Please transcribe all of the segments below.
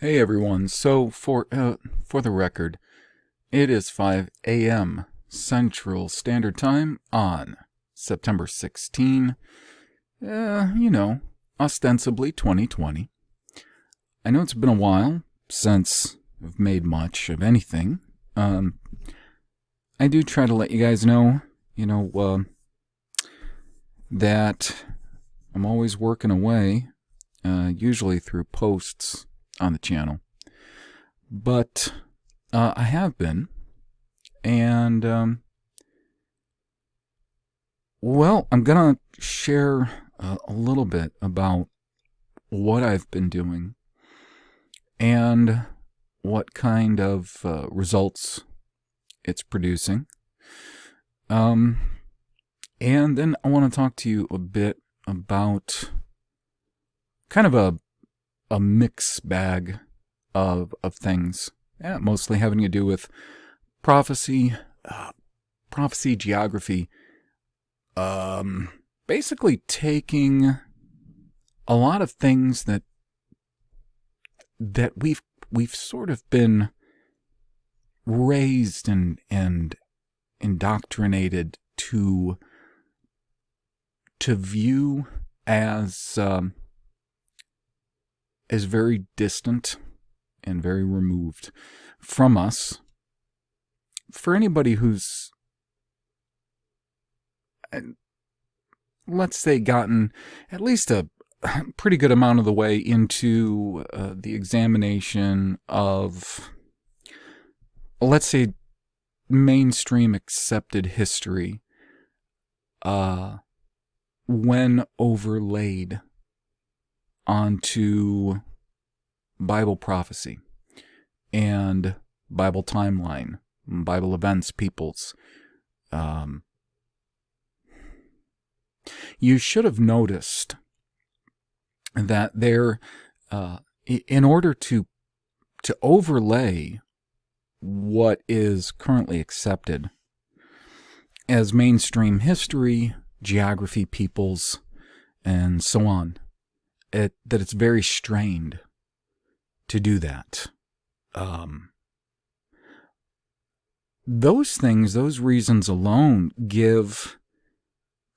Hey everyone. So for the record, it is 5 a.m. Central Standard Time on September 16, ostensibly 2020. I know it's been a while since I've made much of anything. I do try to let you guys know, that I'm always working away, usually through posts on the channel. But I have been, and I'm gonna share a little bit about what I've been doing and what kind of results it's producing. And then I want to talk to you a bit about kind of a mixed bag of things, mostly having to do with prophecy, geography, basically taking a lot of things that we've sort of been raised and indoctrinated to view as very distant and very removed from us. For anybody who's, let's say, gotten at least a pretty good amount of the way into the examination of, let's say, mainstream accepted history, when overlaid onto Bible prophecy and Bible timeline, Bible events, peoples. You should have noticed that there, in order to overlay what is currently accepted as mainstream history, geography, peoples, and so on, that it's very strained to do that. Those things, those reasons alone, give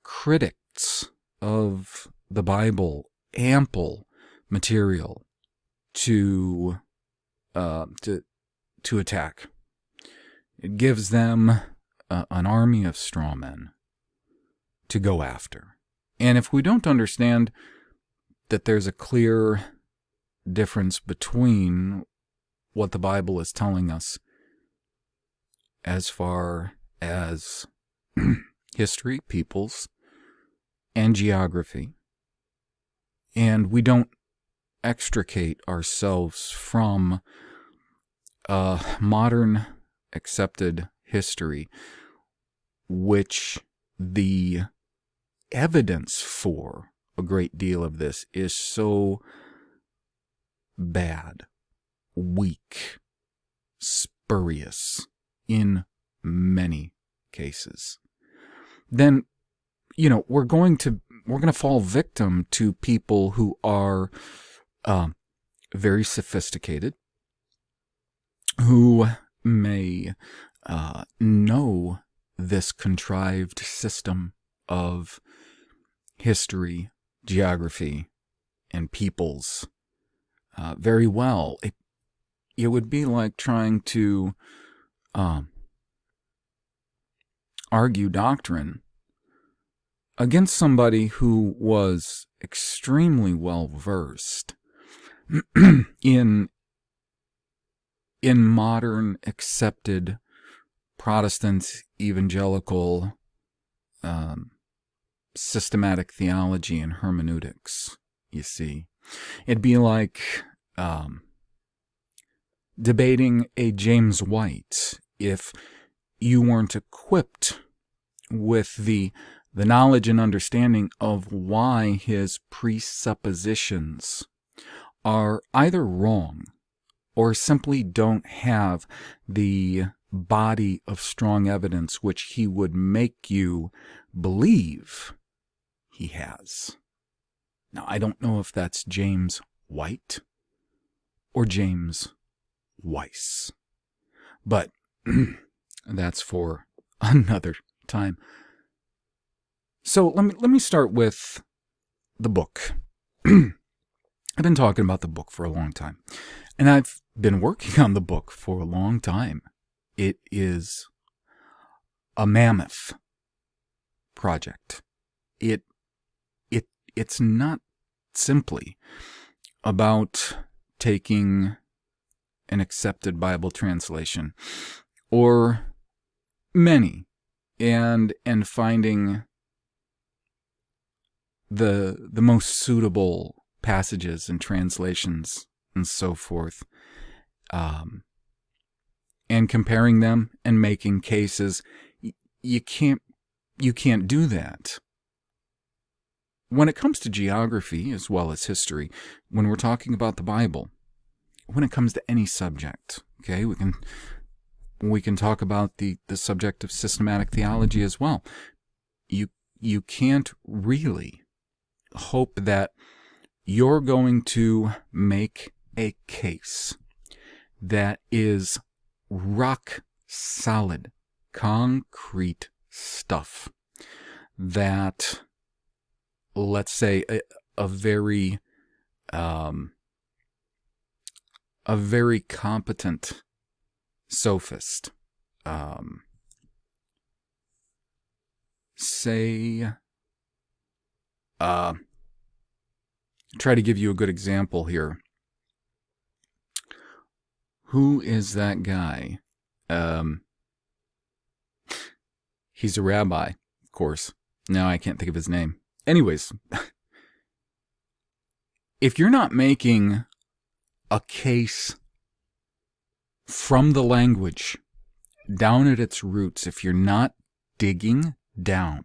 critics of the Bible ample material to attack. It gives them an army of straw men to go after. And if we don't understand that there's a clear difference between what the Bible is telling us as far as history, peoples, and geography, and we don't extricate ourselves from modern accepted history, which the evidence for a great deal of this is so bad, weak, spurious in many cases, then we're going to fall victim to people who are very sophisticated, who may know this contrived system of history, geography, and peoples very well. It would be like trying to argue doctrine against somebody who was extremely well versed in modern accepted Protestant evangelical systematic theology and hermeneutics. You see, it'd be like debating a James White if you weren't equipped with the knowledge and understanding of why his presuppositions are either wrong or simply don't have the body of strong evidence which he would make you believe he has. Now, I don't know if that's James White or James Weiss. But that's for another time. So let me start with the book. I've been talking about the book for a long time, and I've been working on the book for a long time. It is a mammoth project. It's not simply about taking an accepted Bible translation or many and finding the most suitable passages and translations and so forth, and comparing them and making cases. You can't do that. When it comes to geography as well as history, when we're talking about the Bible, when it comes to any subject, okay, we can talk about the subject of systematic theology as well. You can't really hope that you're going to make a case that is rock solid, concrete stuff that, let's say, a very competent sophist, try to give you a good example here. Who is that guy? He's a rabbi, of course. Now I can't think of his name. Anyways, if you're not making a case from the language down at its roots, if you're not digging down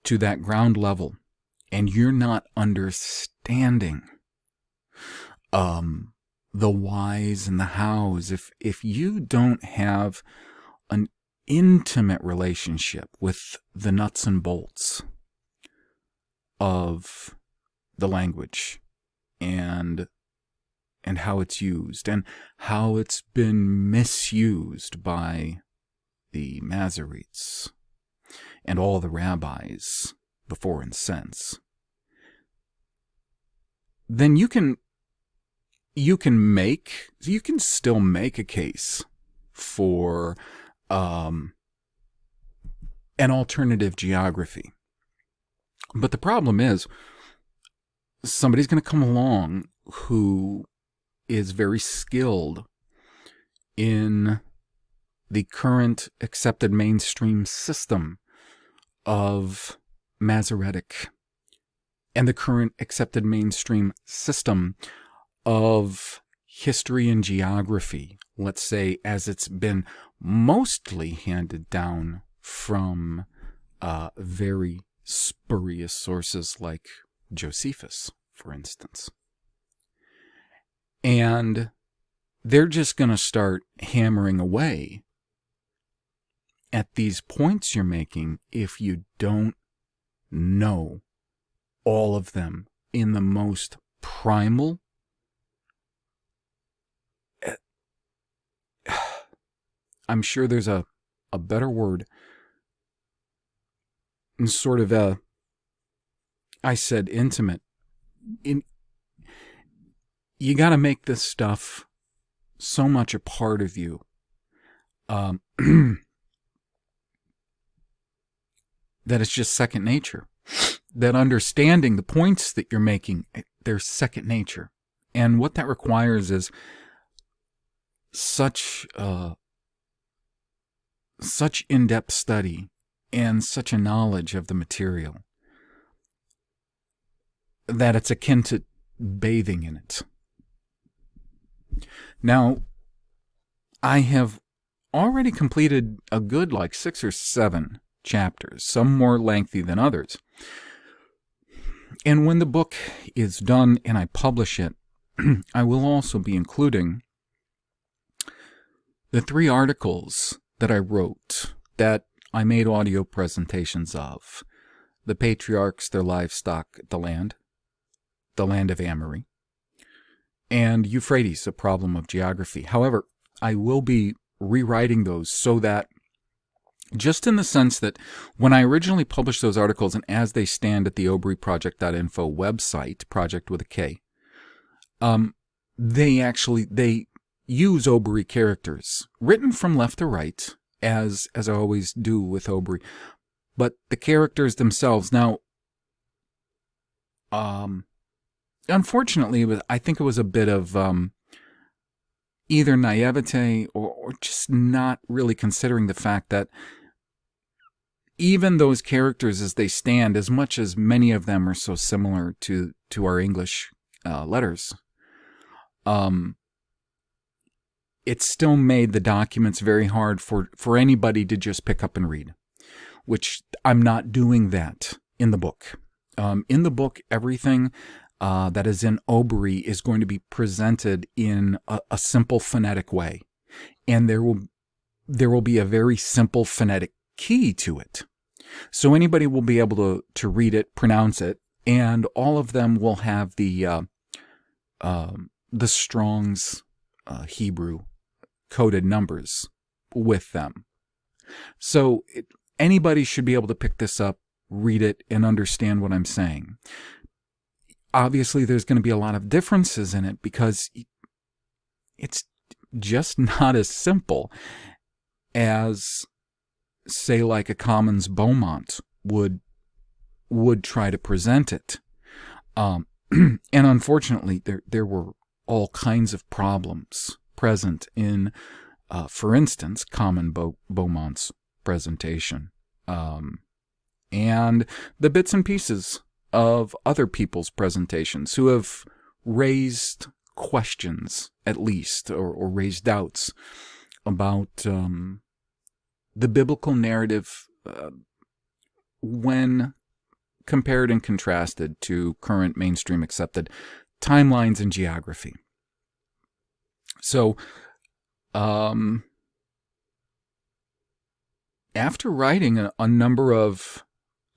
to that ground level and you're not understanding the whys and the hows, if you don't have an intimate relationship with the nuts and bolts of the language and how it's used and how it's been misused by the Masoretes and all the rabbis before and since, then you can still make a case for an alternative geography. But the problem is, somebody's going to come along who is very skilled in the current accepted mainstream system of Masoretic and the current accepted mainstream system of history and geography, let's say, as it's been mostly handed down from very spurious sources like Josephus, for instance. And they're just going to start hammering away at these points you're making if you don't know all of them in the most primal, I'm sure there's a better word, sort of I said intimate. You got to make this stuff so much a part of you. That it's just second nature. That understanding the points that you're making, they're second nature. And what that requires is such in-depth study and such a knowledge of the material that it's akin to bathing in it. Now, I have already completed a good 6 or 7 chapters, some more lengthy than others. And when the book is done and I publish it, I will also be including the 3 articles that I wrote that I made audio presentations of: the patriarchs, their livestock, the land of Amory, and Euphrates, a problem of geography. However, I will be rewriting those so that, just in the sense that when I originally published those articles and as they stand at the obryproject.info website, project with a K, they use Obry characters written from left to right, as I always do with Obry, but the characters themselves now, unfortunately, I think it was a bit of either naivete or just not really considering the fact that even those characters as they stand, as much as many of them are so similar to our English letters, it still made the documents very hard for anybody to just pick up and read, which I'm not doing that in the book. In the book, everything that is in Obry is going to be presented in a simple phonetic way, and there will be a very simple phonetic key to it. So anybody will be able to read it, pronounce it, and all of them will have the Strong's Hebrew coded numbers with them. So anybody should be able to pick this up, read it, and understand what I'm saying. Obviously, there's going to be a lot of differences in it because it's just not as simple as, say, like a Commons Beaumont would try to present it. And unfortunately, there were all kinds of problems present in, for instance, Common Beaumont's presentation, and the bits and pieces of other people's presentations who have raised questions, at least, or raised doubts about the biblical narrative when compared and contrasted to current mainstream accepted timelines and geography. So, after writing a number of,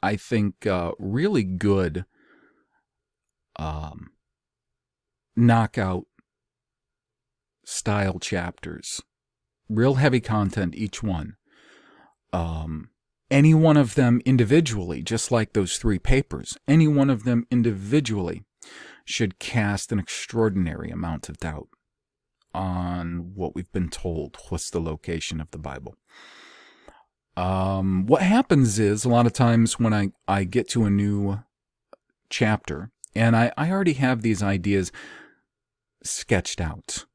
I think, really good knockout style chapters, real heavy content each one, any one of them individually, just like those 3 papers, any one of them individually should cast an extraordinary amount of doubt on what we've been told, what's the location of the Bible. What happens is, a lot of times when I get to a new chapter, and I already have these ideas sketched out,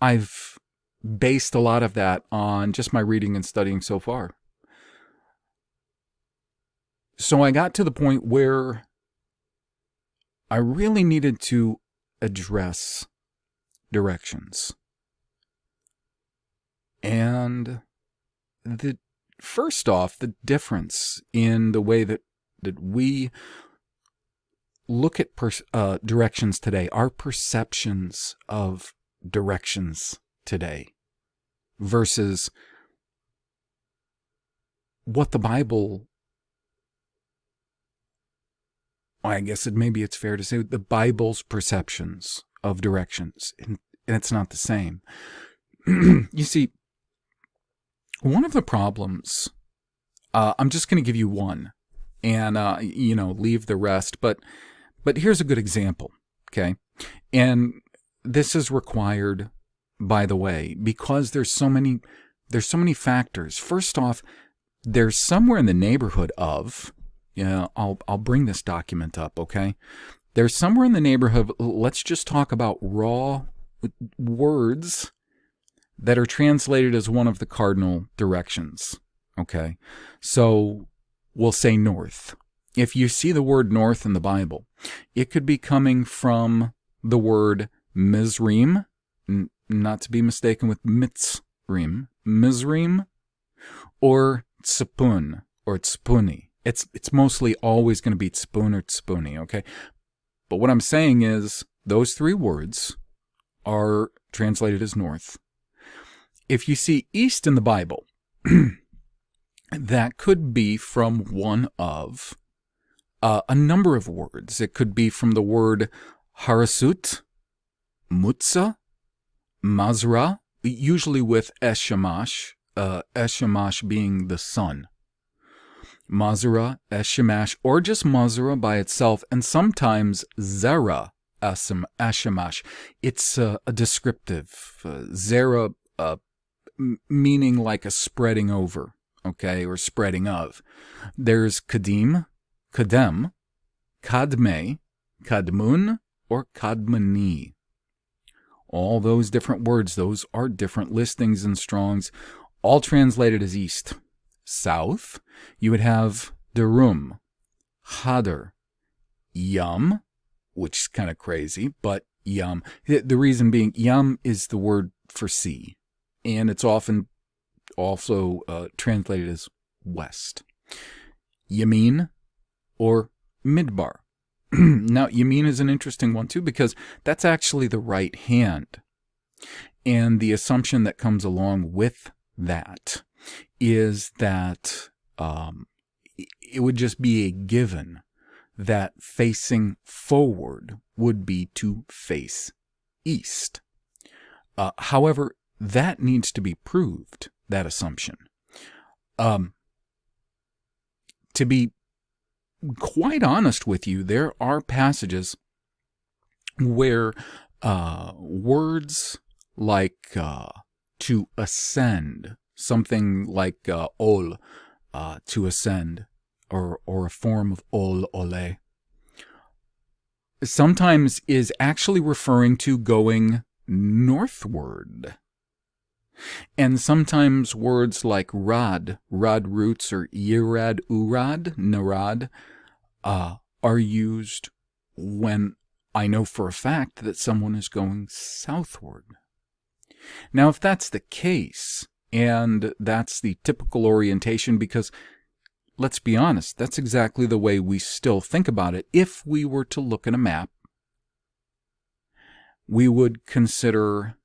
I've based a lot of that on just my reading and studying so far. So I got to the point where I really needed to address directions. And first off, the difference in the way that we look at directions today, our perceptions of directions today, versus what the Bible, I guess maybe it's fair to say, the Bible's perceptions of directions, and it's not the same. You see, one of the problems, I'm just going to give you one, and leave the rest. But here's a good example, okay? And this is required, by the way, because there's so many factors. First off, there's somewhere in the neighborhood of, I'll bring this document up, okay? There's somewhere in the neighborhood, let's just talk about raw words that are translated as one of the cardinal directions, okay? So we'll say north. If you see the word north in the Bible, it could be coming from the word Mizrim, not to be mistaken with Mitzrim, Mizrim, or Tzipun, or Tzpuni. It's mostly always going to be Tzpun or Tzpuni, okay? But what I'm saying is those 3 words are translated as north. If you see east in the Bible, that could be from one of a number of words. It could be from the word harasut, Mutza, Mazra, usually with Eshamash, Eshamash being the sun. Mazra, Eshamash, or just Mazra by itself, and sometimes Zera, Eshamash. It's a descriptive. Zera, meaning like a spreading over, okay, or spreading of. There's Kadim, Kadem, Kadme, Kadmun, or Kadmani. All those different words, those are different listings in Strong's, all translated as east. South, you would have Derum, Hadar, Yam, which is kind of crazy, but Yam. The reason being, Yam is the word for sea, and it's often also translated as west. Yamin or Midbar. Now, Yamin is an interesting one too, because that's actually the right hand. And the assumption that comes along with that is that it would just be a given that facing forward would be to face east. However, that needs to be proved, that assumption. To be quite honest with you, there are passages where words like to ascend, something like ol, to ascend, or a form of ole, sometimes is actually referring to going northward. And sometimes words like rad roots, or yirad, urad, narad, are used when I know for a fact that someone is going southward. Now, if that's the case, and that's the typical orientation, because let's be honest, that's exactly the way we still think about it. If we were to look at a map, we would consider,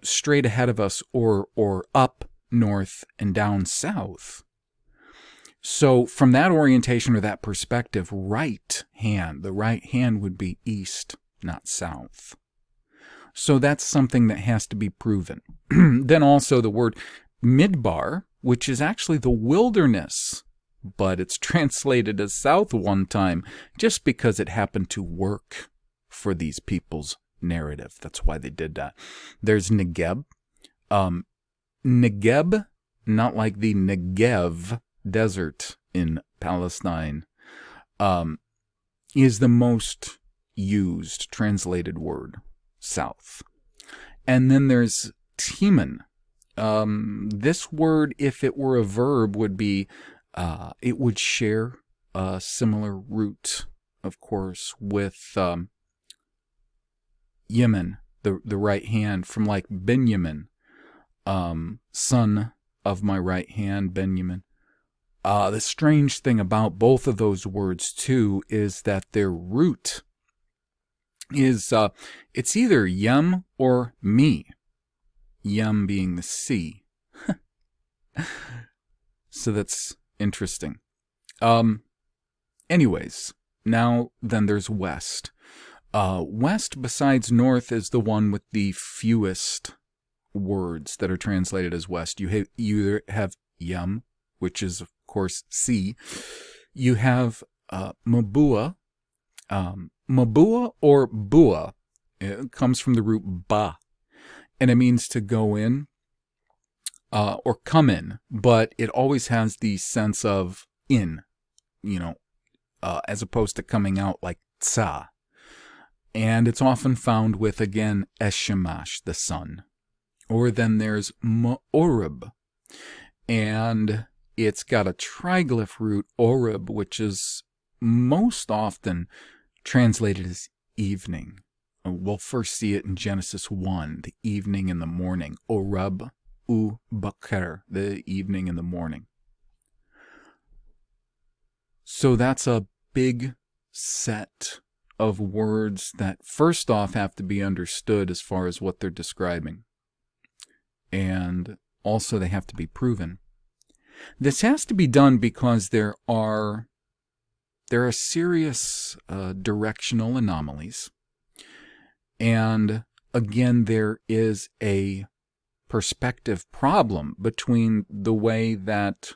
straight ahead of us, or up north and down south. So from that orientation or that perspective, the right hand would be east, not south. So that's something that has to be proven. Then also the word midbar, which is actually the wilderness, but it's translated as south one time just because it happened to work for these people's narrative. That's why they did that. There's Negeb. Negeb, not like the Negev desert in Palestine, is the most used translated word, south. And then there's Timan. This word, if it were a verb, would be, it would share a similar root, of course, with Yemen, the right hand, from like Benjamin, son of my right hand, Benjamin. The strange thing about both of those words, too, is that their root is, it's either yem or me. Yem being the sea. So that's interesting. Anyways, now then there's west. West, besides north, is the one with the fewest words that are translated as west. You either have yem, which is, of course, sea. You have Mabua. Mabua or bua, it comes from the root ba, and it means to go in or come in, but it always has the sense of in, as opposed to coming out like tsa. And it's often found with, again, Eshamash, the sun. Or then there's Ma'orib, and it's got a triglyph root, orib, which is most often translated as evening. We'll first see it in Genesis 1, the evening and the morning. Orab u bakr, the evening and the morning. So that's a big set of words that first off have to be understood as far as what they're describing. And also they have to be proven. This has to be done because there are serious directional anomalies. And again, there is a perspective problem between the way that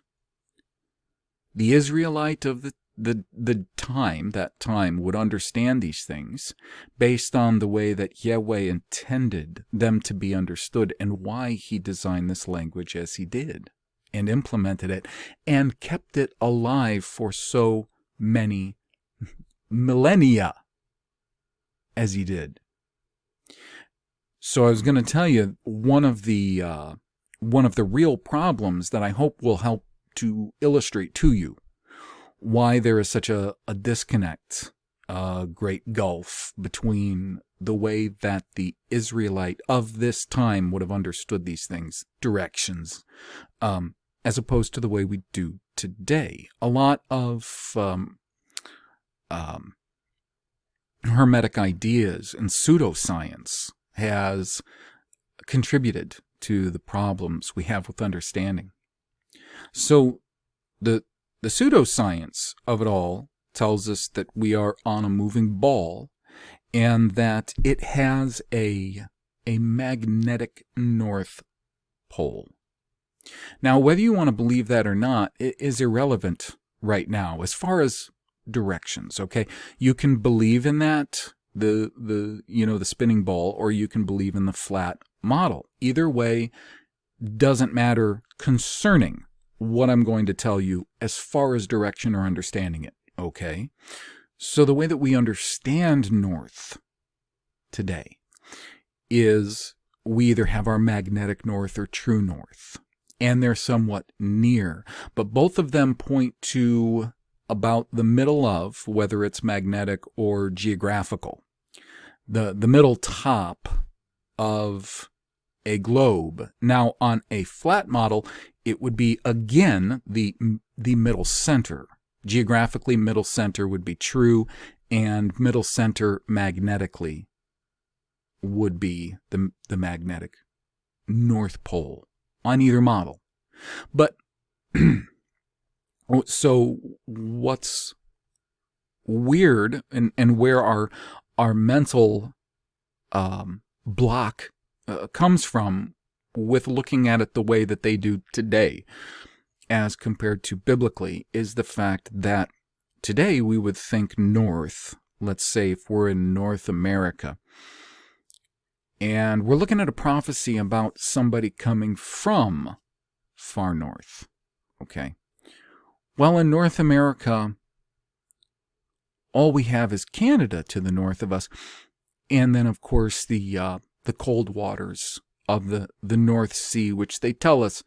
the Israelite of that time would understand these things based on the way that Yahweh intended them to be understood and why he designed this language as he did and implemented it and kept it alive for so many millennia as he did. So I was going to tell you one of the real problems that I hope will help to illustrate to you why there is such a disconnect, a great gulf between the way that the Israelite of this time would have understood these things, directions, as opposed to the way we do today. A lot of Hermetic ideas and pseudoscience has contributed to the problems we have with understanding. So the pseudoscience of it all tells us that we are on a moving ball and that it has a magnetic north pole. Now, whether you want to believe that or not is irrelevant right now as far as directions, okay? You can believe in that, the spinning ball, or you can believe in the flat model. Either way doesn't matter concerning what I'm going to tell you as far as direction or understanding it, okay? So the way that we understand north today is we either have our magnetic north or true north, and they're somewhat near, but both of them point to about the middle of, whether it's magnetic or geographical, the middle top of a globe. Now, on a flat model, it would be, again, the middle center. Geographically, middle center would be true, and middle center magnetically would be the magnetic North Pole on either model. But so what's weird and where our mental block comes from with looking at it the way that they do today as compared to biblically is the fact that today we would think north, let's say if we're in North America, and we're looking at a prophecy about somebody coming from far north, okay? Well, in North America, all we have is Canada to the north of us, and then, of course, the cold waters of the North Sea, which they tell us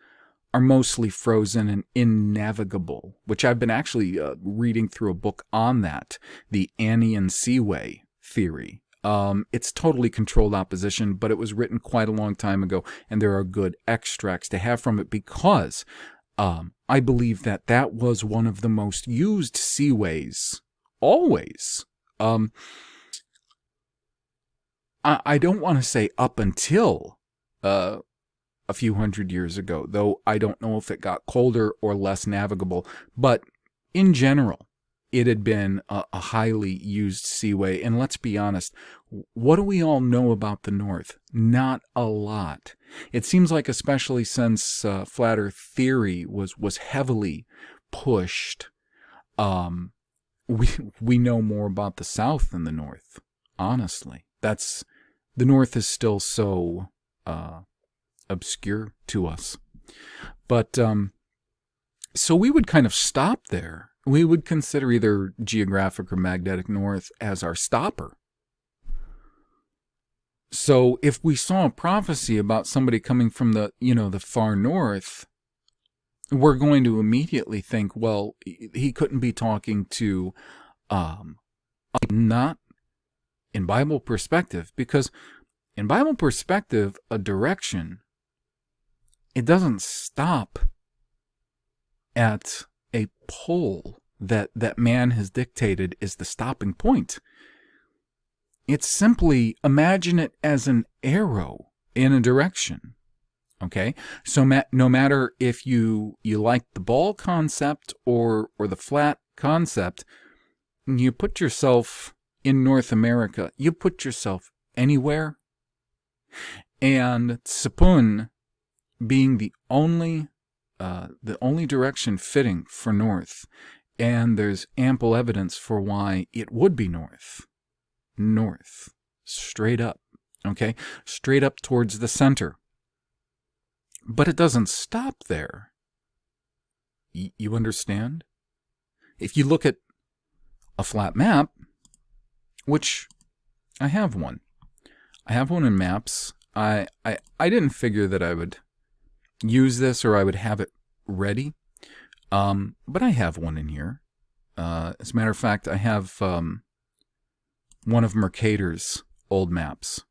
are mostly frozen and innavigable, which I've been actually reading through a book on that, the Annian Seaway theory. It's totally controlled opposition, but it was written quite a long time ago, and there are good extracts to have from it because I believe that was one of the most used seaways always. I don't want to say up until a few hundred years ago, though I don't know if it got colder or less navigable, but in general, it had been a highly used seaway. And let's be honest, what do we all know about the North? Not a lot. It seems like, especially since flat Earth theory was heavily pushed, we know more about the South than the North. Honestly, the North is still so obscure to us. But so we would kind of stop there. We would consider either geographic or magnetic north as our stopper. So if we saw a prophecy about somebody coming from the far north, we're going to immediately think, well, he couldn't be talking to not in Bible perspective, because in Bible perspective, a direction, it doesn't stop at a pole that man has dictated is the stopping point. It's simply, imagine it as an arrow in a direction. Okay, so no matter if you like the ball concept or the flat concept, you put yourself in North America, you put yourself anywhere. And Tsepun being the only direction fitting for north, and there's ample evidence for why it would be north, straight up, okay, straight up towards the center. But it doesn't stop there. You understand? If you look at a flat map, which I have one in Maps. I didn't figure that I would use this or I would have it ready, but I have one in here. As a matter of fact, I have one of Mercator's old maps,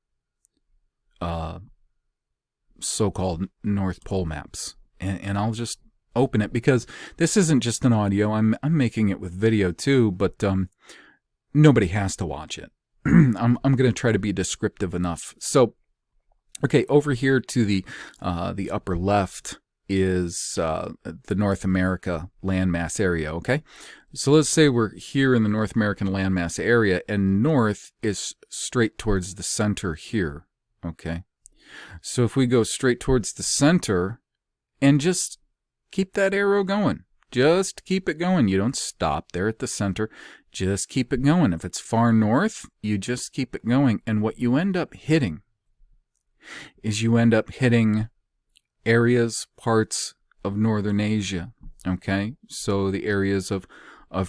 so-called North Pole maps, and I'll just open it because this isn't just an audio. I'm making it with video too, but nobody has to watch it. I'm going to try to be descriptive enough. So, okay, over here to the upper left is the North America landmass area, okay? So let's say we're here in the North American landmass area, and north is straight towards the center here, okay? So if we go straight towards the center and just keep that arrow going, just keep it going. You don't stop there at the center. Just keep it going. If it's far north, you just keep it going. And what you end up hitting is you end up hitting areas, parts of Northern Asia, okay? So the areas of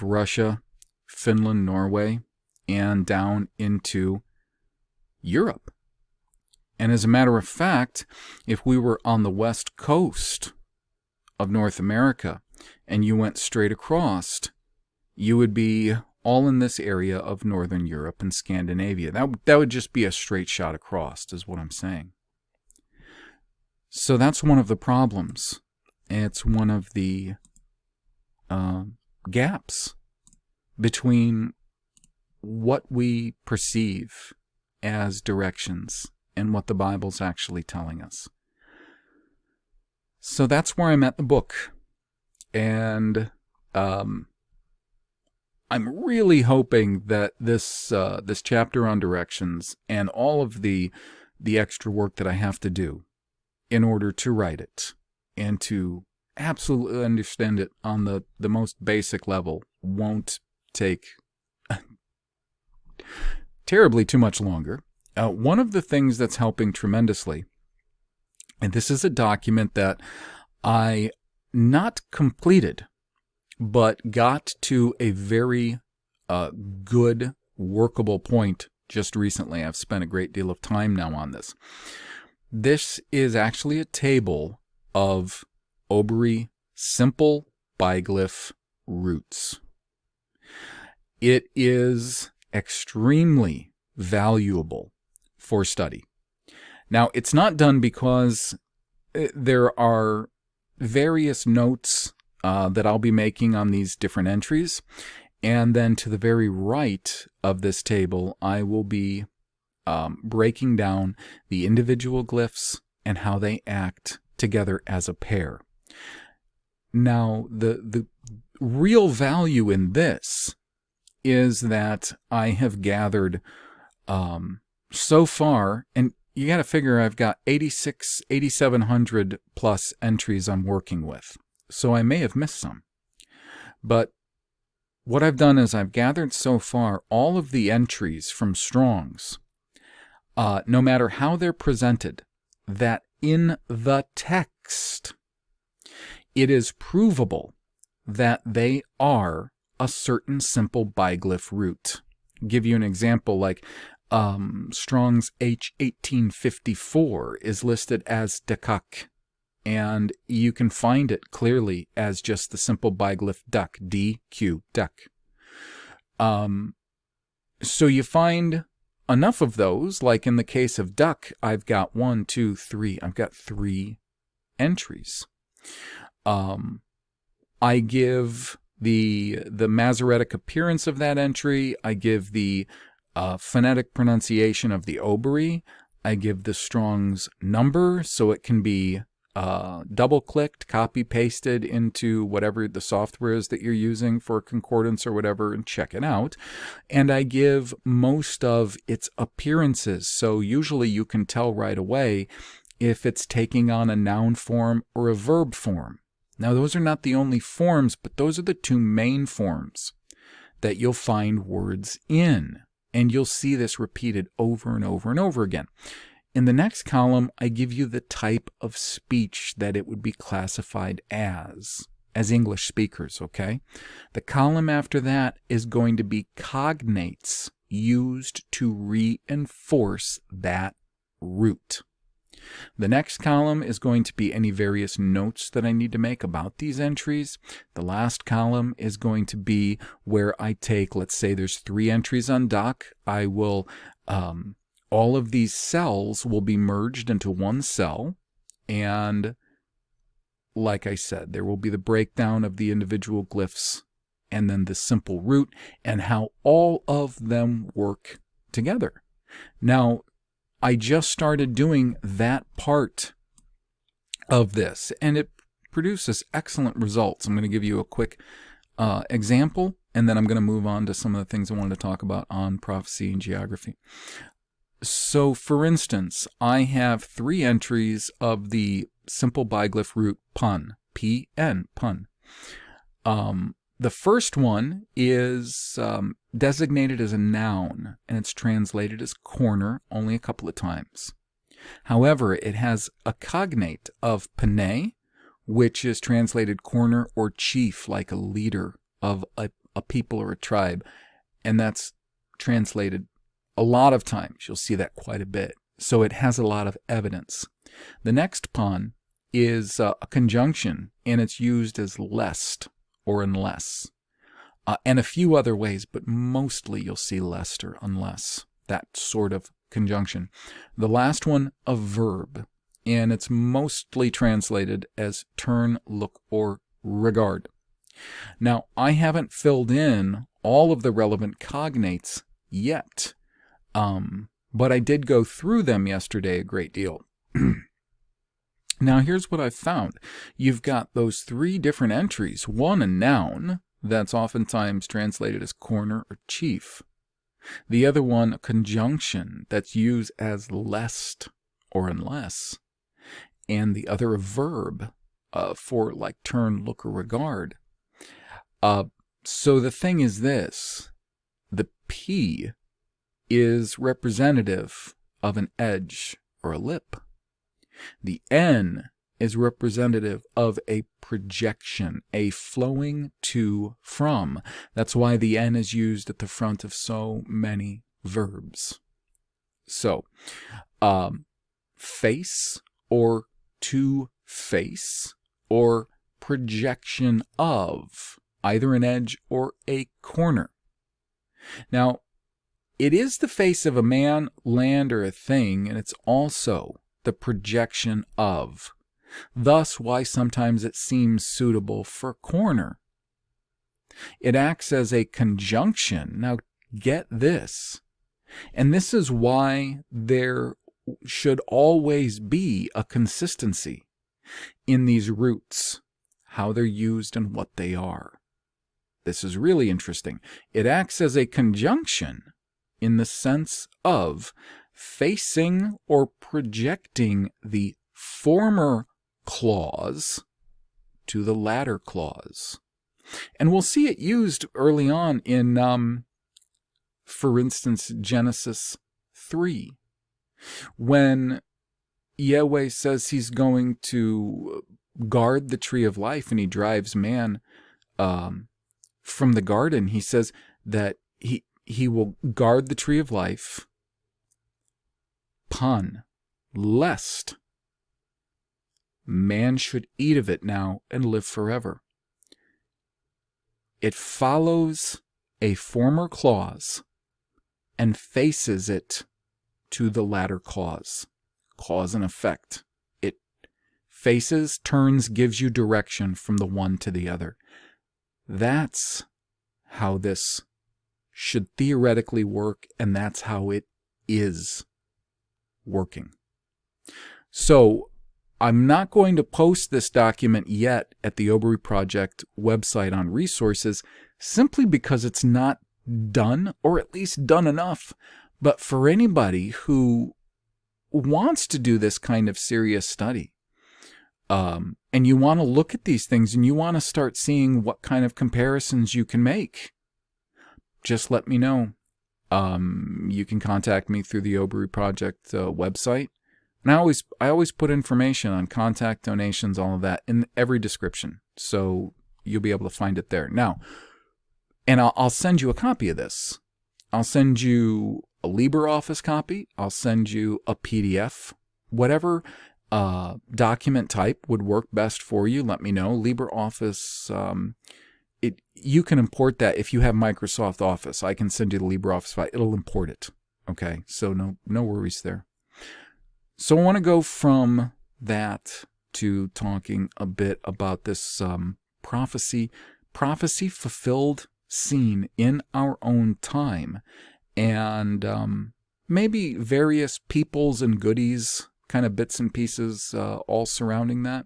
Russia, Finland, Norway, and down into Europe. And as a matter of fact, if we were on the west coast of North America and you went straight across, you would be all in this area of Northern Europe and Scandinavia. That would just be a straight shot across, is what I'm saying. So that's one of the problems. It's one of the gaps between what we perceive as directions and what the Bible's actually telling us. So that's where I'm at the book. And I'm really hoping that this chapter on directions and all of the extra work that I have to do in order to write it and to absolutely understand it on the most basic level won't take terribly too much longer. One of the things that's helping tremendously, and this is a document that I not completed, but got to a very good, workable point just recently. I've spent a great deal of time now on this. This is actually a table of Oberi simple biglyph roots. It is extremely valuable for study. Now, it's not done because there are various notes that I'll be making on these different entries, and then to the very right of this table, I will be breaking down the individual glyphs and how they act together as a pair. Now, the real value in this is that I have gathered so far, and you got to figure I've got 8,700 plus entries I'm working with. So I may have missed some. But what I've done is I've gathered so far all of the entries from Strong's, no matter how they're presented, that in the text, it is provable that they are a certain simple biglyph root. I'll give you an example, like Strong's H1854 is listed as Dakak, and you can find it clearly as just the simple biglyph duck, DQ, duck. So you find enough of those, like in the case of duck, I've got 1, 2, 3, I've got 3 entries. I give the Masoretic appearance of that entry, I give the phonetic pronunciation of the Oberi, I give the Strong's number, so it can be double-clicked, copy-pasted into whatever the software is that you're using for concordance or whatever, and check it out. And I give most of its appearances. So usually you can tell right away if it's taking on a noun form or a verb form. Now, those are not the only forms, but those are the two main forms that you'll find words in. And you'll see this repeated over and over and over again. In the next column, I give you the type of speech that it would be classified as English speakers, okay? The column after that is going to be cognates used to reinforce that root. The next column is going to be any various notes that I need to make about these entries. The last column is going to be where I take, let's say there's 3 entries on doc. I will, all of these cells will be merged into one cell. And like I said, there will be the breakdown of the individual glyphs and then the simple root and how all of them work together. Now, I just started doing that part of this, and it produces excellent results. I'm going to give you a quick example, and then I'm going to move on to some of the things I wanted to talk about on prophecy and geography. So, for instance, I have 3 entries of the simple biglyph root pun, P-N, pun. The first one is designated as a noun, and it's translated as corner only a couple of times. However, it has a cognate of pane, which is translated corner or chief, like a leader of a people or a tribe, and that's translated a lot of times. You'll see that quite a bit. So it has a lot of evidence. The next pun is a conjunction, and it's used as lest or unless, and a few other ways, but mostly you'll see lest or unless, that sort of conjunction. The last one, a verb, and it's mostly translated as turn, look, or regard. Now, I haven't filled in all of the relevant cognates yet, but I did go through them yesterday a great deal. Now, here's what I've found. You've got those 3 different entries. One, a noun, that's oftentimes translated as corner or chief. The other one, a conjunction, that's used as lest or unless. And the other, a verb for like turn, look, or regard. So the thing is this. The P is representative of an edge or a lip. The N is representative of a projection, a flowing to, from. That's why the N is used at the front of so many verbs. So, face or to face or projection of, either an edge or a corner. Now, it is the face of a man, land, or a thing, and it's also the projection of. Thus, why sometimes it seems suitable for corner. It acts as a conjunction. Now, get this. And this is why there should always be a consistency in these roots, how they're used and what they are. This is really interesting. It acts as a conjunction in the sense of facing or projecting the former clause to the latter clause. And we'll see it used early on in, for instance, Genesis 3, when Yahweh says he's going to guard the tree of life and he drives man from the garden. He says that he will guard the tree of life, pun, lest man should eat of it now and live forever. It follows a former clause and faces it to the latter clause. Cause and effect. It faces, turns, gives you direction from the one to the other. That's how this should theoretically work, and that's how it is working. So, I'm not going to post this document yet at the Obery Project website on resources, simply because it's not done, or at least done enough. But for anybody who wants to do this kind of serious study, and you want to look at these things and you want to start seeing what kind of comparisons you can make, just let me know. You can contact me through the Obery Project website. And I always put information on contact, donations, all of that in every description. So you'll be able to find it there. Now, and I'll send you a copy of this. I'll send you a LibreOffice copy. I'll send you a PDF. Whatever document type would work best for you, let me know. LibreOffice, you can import that if you have Microsoft Office. I can send you the LibreOffice file. It'll import it. Okay, so no worries there. So I want to go from that to talking a bit about this prophecy fulfilled scene in our own time, and maybe various peoples and goodies, kind of bits and pieces all surrounding that.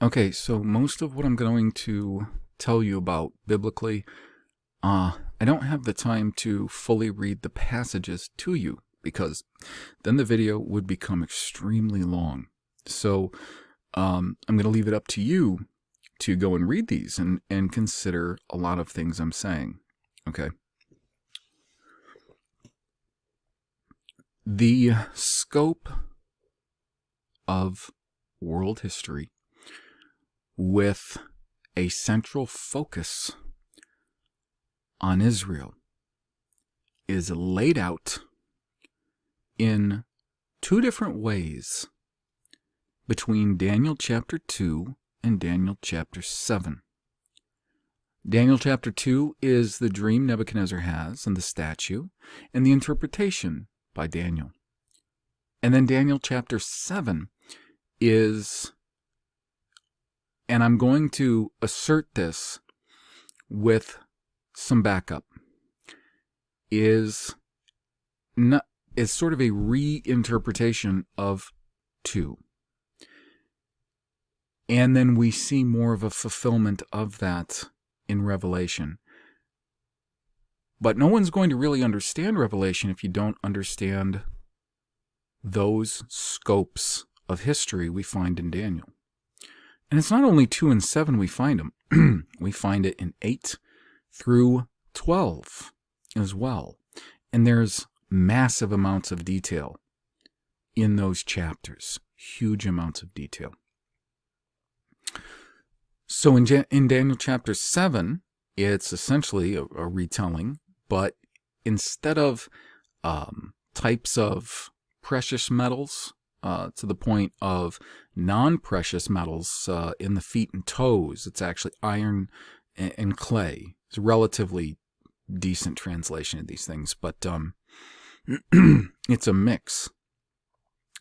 Okay, so most of what I'm going to tell you about biblically, I don't have the time to fully read the passages to you, because then the video would become extremely long. So I'm going to leave it up to you to go and read these and consider a lot of things I'm saying. Okay. The scope of world history, with a central focus on Israel, is laid out in two different ways between Daniel chapter 2 and Daniel chapter 7. Daniel chapter 2 is the dream Nebuchadnezzar has and the statue and the interpretation by Daniel. And then Daniel chapter 7 is, and I'm going to assert this with some backup, is sort of a reinterpretation of 2. And then we see more of a fulfillment of that in Revelation. But no one's going to really understand Revelation if you don't understand those scopes of history we find in Daniel. And it's not only 2 and 7 we find them. We find it in 8 through 12 as well. And there's massive amounts of detail in those chapters. Huge amounts of detail. So in Daniel chapter 7, it's essentially a retelling, but instead of types of precious metals, to the point of non-precious metals in the feet and toes, it's actually iron and clay. It's a relatively decent translation of these things, but it's a mix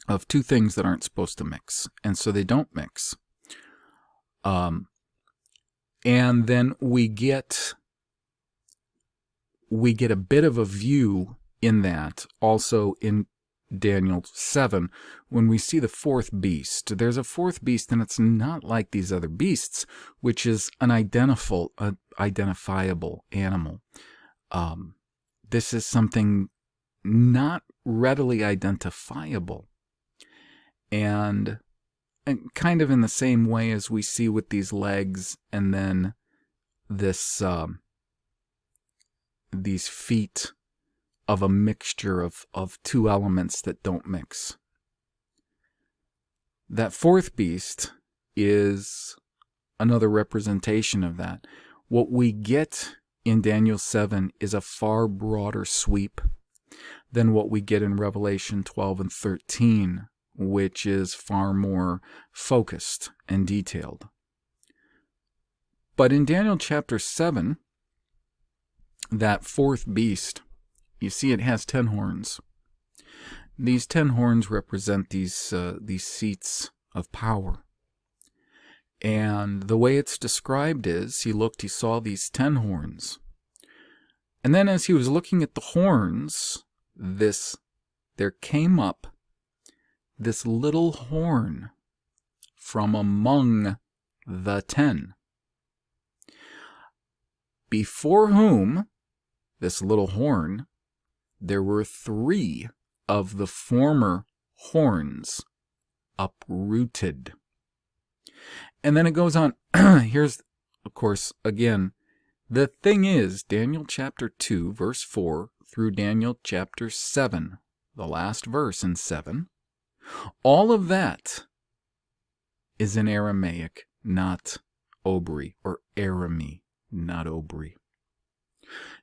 of two things that aren't supposed to mix, and so they don't mix. And then we get a bit of a view in that also in Daniel 7 when we see the fourth beast. There's a fourth beast, and it's not like these other beasts, which is an identifiable animal. This is something not readily identifiable, and kind of in the same way as we see with these legs and then this these feet of a mixture of two elements that don't mix. That fourth beast is another representation of that. What we get in Daniel 7 is a far broader sweep than what we get in Revelation 12 and 13, which is far more focused and detailed. But in Daniel chapter 7, that fourth beast, you see it has 10 horns. These 10 horns represent these seats of power. And the way it's described is, he saw these 10 horns. And then as he was looking at the horns, there came up this little horn from among the 10, before whom, this little horn, there were 3 of the former horns uprooted. And then it goes on. Here's, of course, again, the thing is, Daniel chapter 2, verse 4, through Daniel chapter 7, the last verse in 7, all of that is in Aramaic, not Obri, or Arami, not Obri.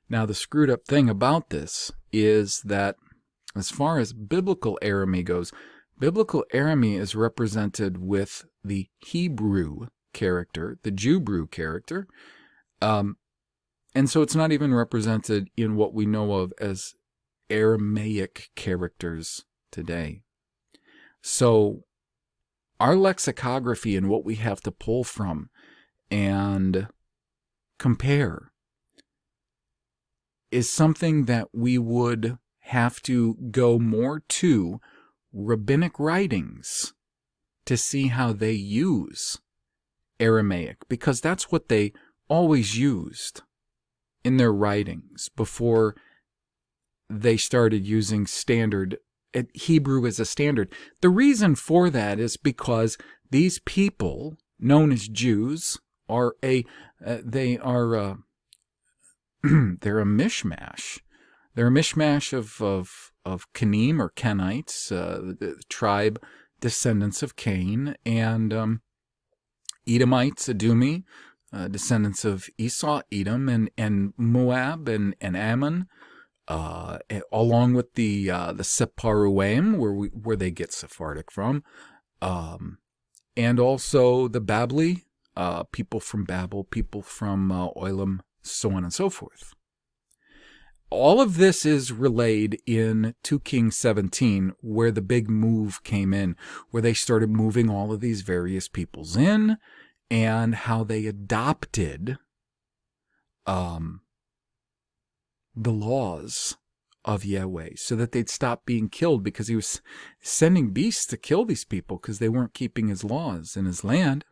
Now, the screwed up thing about this is that as far as biblical Arami goes, biblical Arami is represented with the Hebrew character, the Jewbrew character, and so it's not even represented in what we know of as Aramaic characters today. So our lexicography and what we have to pull from and compare is something that we would have to go more to rabbinic writings to see how they use Aramaic, because that's what they always used in their writings before they started using standard Hebrew as a standard. The reason for that is because these people, known as Jews, are they're a mishmash. They're a mishmash of Canim or Kenites, the tribe descendants of Cain, and Edomites, Edomi, descendants of Esau, Edom, and Moab and Ammon, along with the Sepharuim, where they get Sephardic from, and also the Babli, people from Babel, people from Olam, so on and so forth. All of this is relayed in 2 Kings 17, where the big move came in, where they started moving all of these various peoples in, and how they adopted the laws of Yahweh so that they'd stop being killed, because he was sending beasts to kill these people because they weren't keeping his laws in his land.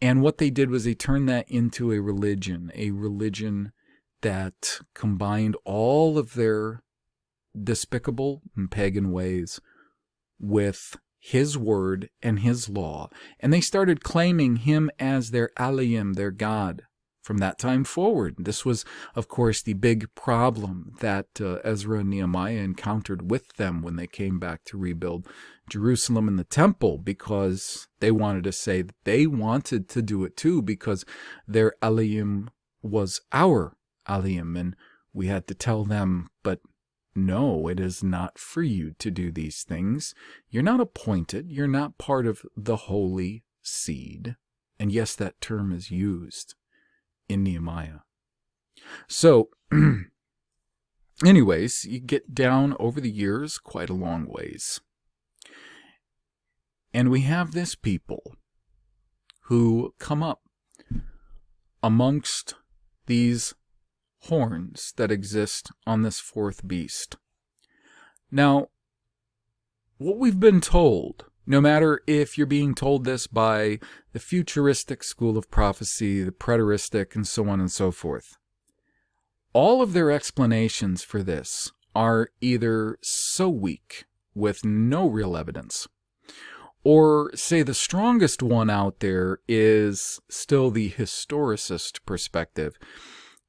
And what they did was they turned that into a religion that combined all of their despicable and pagan ways with his word and his law. And they started claiming him as their Elohim, their God, from that time forward. This was, of course, the big problem that Ezra and Nehemiah encountered with them when they came back to rebuild Jerusalem and the temple, because they wanted to say that they wanted to do it too, because their Elohim was our Elohim, and we had to tell them, but no, it is not for you to do these things. You're not appointed. You're not part of the holy seed. And yes, that term is used in Nehemiah. So, anyways, you get down over the years quite a long ways. And we have this people who come up amongst these horns that exist on this fourth beast. Now, what we've been told, no matter if you're being told this by the futuristic school of prophecy, the preteristic, and so on and so forth, all of their explanations for this are either so weak, with no real evidence, or say the strongest one out there is still the historicist perspective,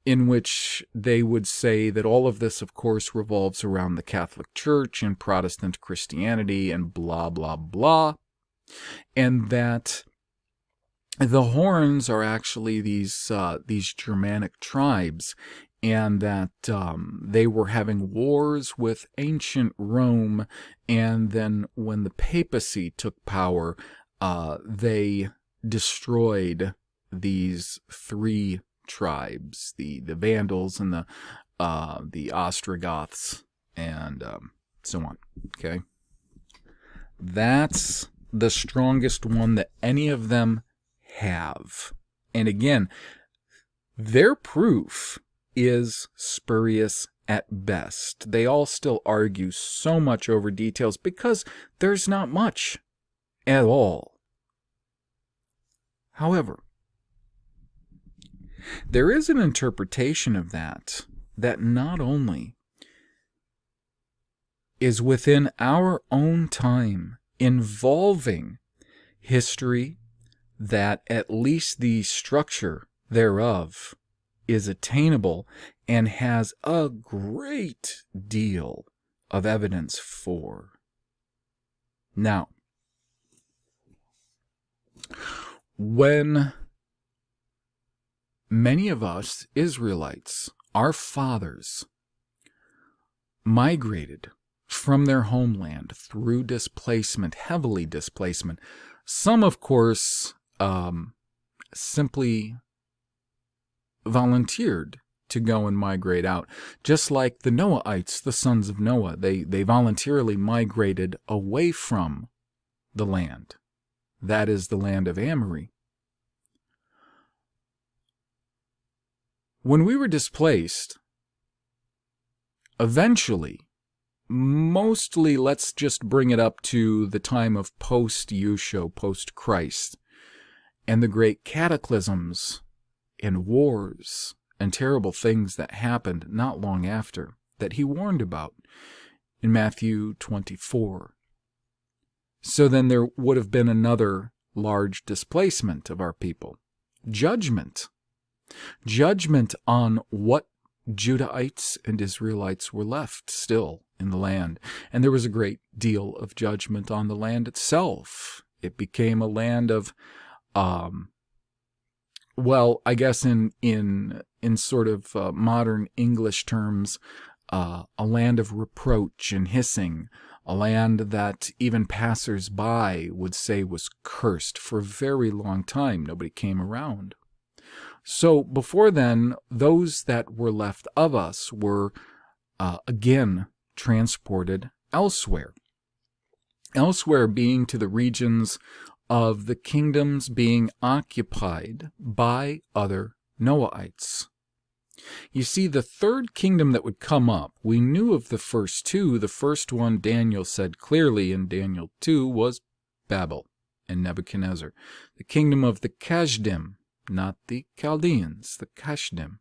in which they would say that all of this, of course, revolves around the Catholic Church and Protestant Christianity and blah, blah, blah, and that the horns are actually these Germanic tribes, and that they were having wars with ancient Rome, and then when the papacy took power, they destroyed these 3 tribes, the Vandals and the Ostrogoths, and so on. Okay, that's the strongest one that any of them have. And again, their proof is spurious at best. They all still argue so much over details because there's not much at all. However, there is an interpretation of that not only is within our own time, involving history, that at least the structure thereof is attainable and has a great deal of evidence for. Now, when many of us Israelites, our fathers, migrated from their homeland through displacement, heavily displacement, some, of course, simply volunteered to go and migrate out. Just like the Noahites, the sons of Noah, they voluntarily migrated away from the land. That is the land of Amorrhea. When we were displaced, eventually, mostly, let's just bring it up to the time of post-Yeshua, post-Christ, and the great cataclysms and wars and terrible things that happened not long after, that he warned about in Matthew 24. So then there would have been another large displacement of our people. Judgment. Judgment on what Judahites and Israelites were left still in the land. And there was a great deal of judgment on the land itself. It became a land of, well, I guess in sort of modern English terms, a land of reproach and hissing, a land that even passers-by would say was cursed for a very long time. Nobody came around. So before then, those that were left of us were again transported elsewhere. Elsewhere being to the regions of the kingdoms being occupied by other Noahites. You see, the third kingdom that would come up, we knew of the first two. The first one, Daniel said clearly in Daniel 2, was Babel and Nebuchadnezzar. The kingdom of the Kashdim, not the Chaldeans, the Kashdim.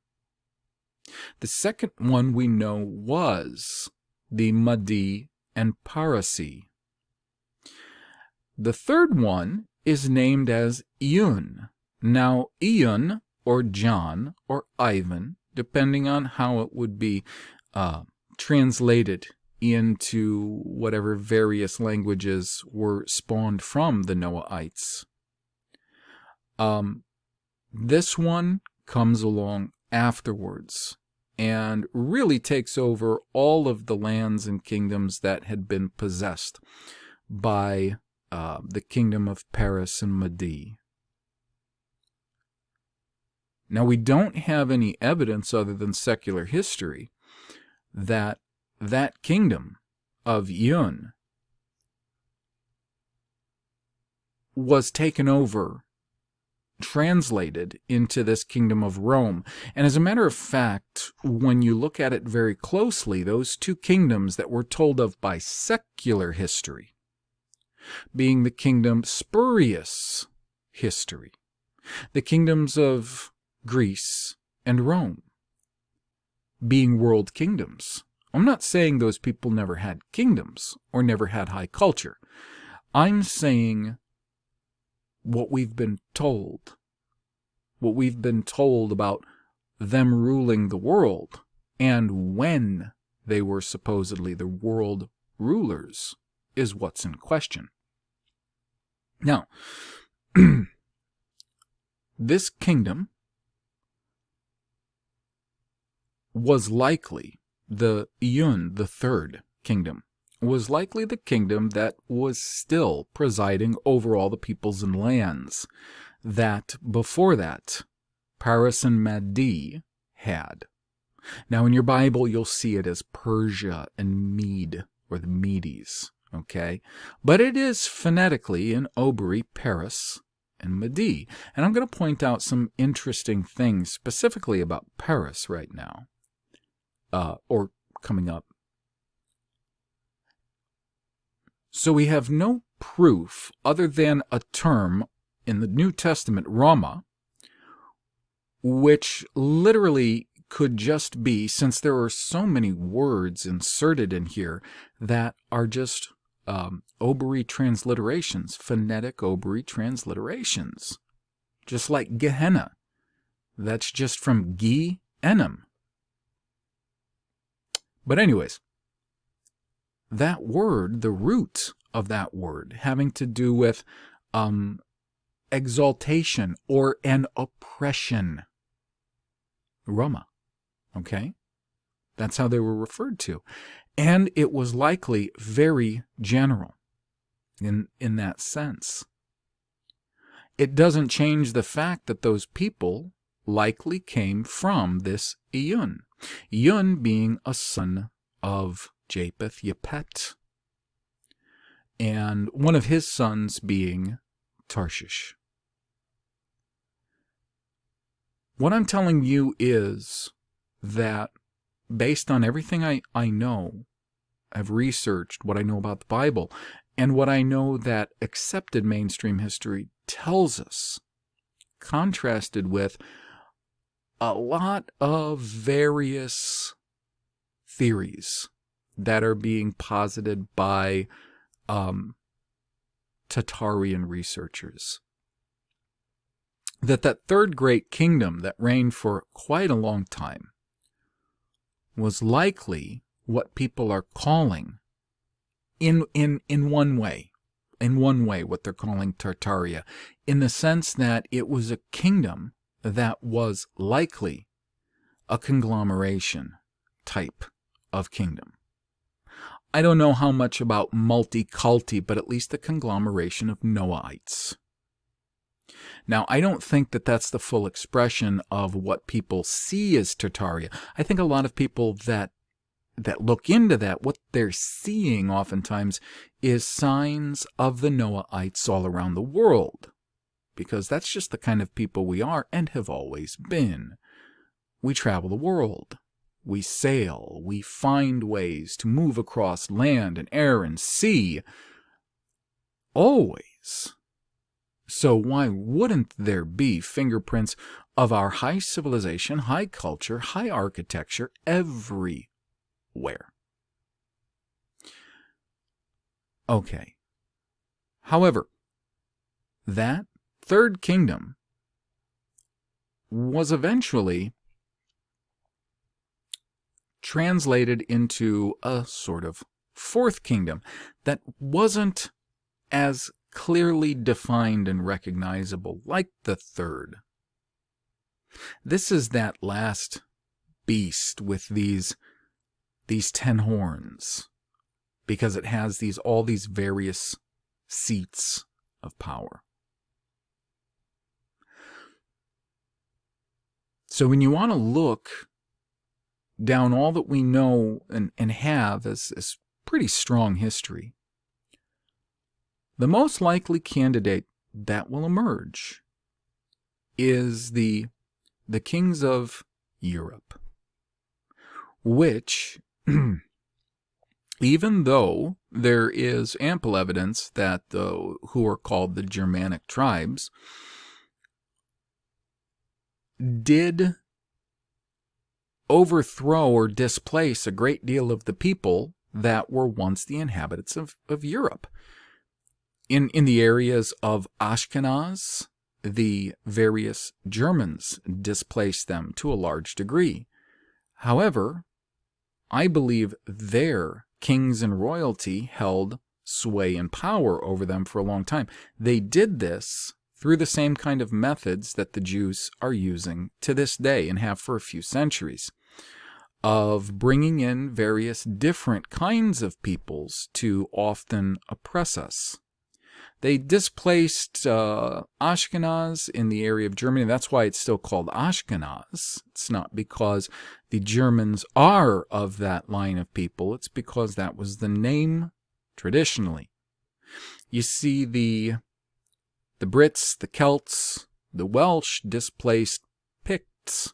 The second one we know was the Madi and Parasi. The third one is named as Iyun. Now, Iyun, or John, or Ivan, depending on how it would be translated into whatever various languages were spawned from the Noahites. This one comes along afterwards and really takes over all of the lands and kingdoms that had been possessed by the kingdom of Paris and Madi. Now, we don't have any evidence other than secular history that that kingdom of Iyun was taken over, translated into this kingdom of Rome. And as a matter of fact, when you look at it very closely, those two kingdoms that we're told of by secular history, being the kingdom spurious history, the kingdoms of Greece and Rome, being world kingdoms. I'm not saying those people never had kingdoms or never had high culture. I'm saying what we've been told about them ruling the world and when they were supposedly the world rulers is what's in question. Now, this kingdom was likely, the Iyun, the third kingdom, was likely the kingdom that was still presiding over all the peoples and lands that before that Paris and Madi had. Now in your Bible you'll see it as Persia and Mede, or the Medes, okay? But it is phonetically in Obri, Paris and Madi. And I'm going to point out some interesting things specifically about Paris right now. Or coming up. So we have no proof other than a term in the New Testament, Rama, which literally could just be, since there are so many words inserted in here that are just Obery transliterations, phonetic Obery transliterations, just like Gehenna. That's just from Gi Enem. But anyways, that word, the root of that word, having to do with exaltation or an oppression. Rama. Okay? That's how they were referred to. And it was likely very general in that sense. It doesn't change the fact that those people likely came from this Iyun. Iyun being a son of Japheth, Yepet, and one of his sons being Tarshish. What I'm telling you is that based on everything I know, I've researched what I know about the Bible, and what I know that accepted mainstream history tells us, contrasted with a lot of various theories that are being posited by Tatarian researchers, that third great kingdom that reigned for quite a long time was likely what people are calling, in one way, what they're calling Tartaria, in the sense that it was a kingdom that was likely a conglomeration type of kingdom. I don't know how much about multi-culti, but at least a conglomeration of Noahites. Now, I don't think that that's the full expression of what people see as Tartaria. I think a lot of people that look into that, what they're seeing oftentimes is signs of the Noahites all around the world, because that's just the kind of people we are and have always been. We travel the world. We sail. We find ways to move across land and air and sea. Always. So why wouldn't there be fingerprints of our high civilization, high culture, high architecture everywhere? Okay. However, that third kingdom was eventually translated into a sort of fourth kingdom that wasn't as clearly defined and recognizable like the third. This is that last beast with these 10 horns, because it has all these various seats of power. So when you want to look down all that we know and have as pretty strong history, the most likely candidate that will emerge is the kings of Europe, which, even though there is ample evidence that who are called the Germanic tribes did overthrow or displace a great deal of the people that were once the inhabitants of Europe. In the areas of Ashkenaz, the various Germans displaced them to a large degree. However, I believe their kings and royalty held sway and power over them for a long time. They did this through the same kind of methods that the Jews are using to this day and have for a few centuries, of bringing in various different kinds of peoples to often oppress us. They displaced Ashkenaz in the area of Germany. That's why it's still called Ashkenaz. It's not because the Germans are of that line of people. It's because that was the name traditionally. You see, the Brits, the Celts, the Welsh displaced Picts.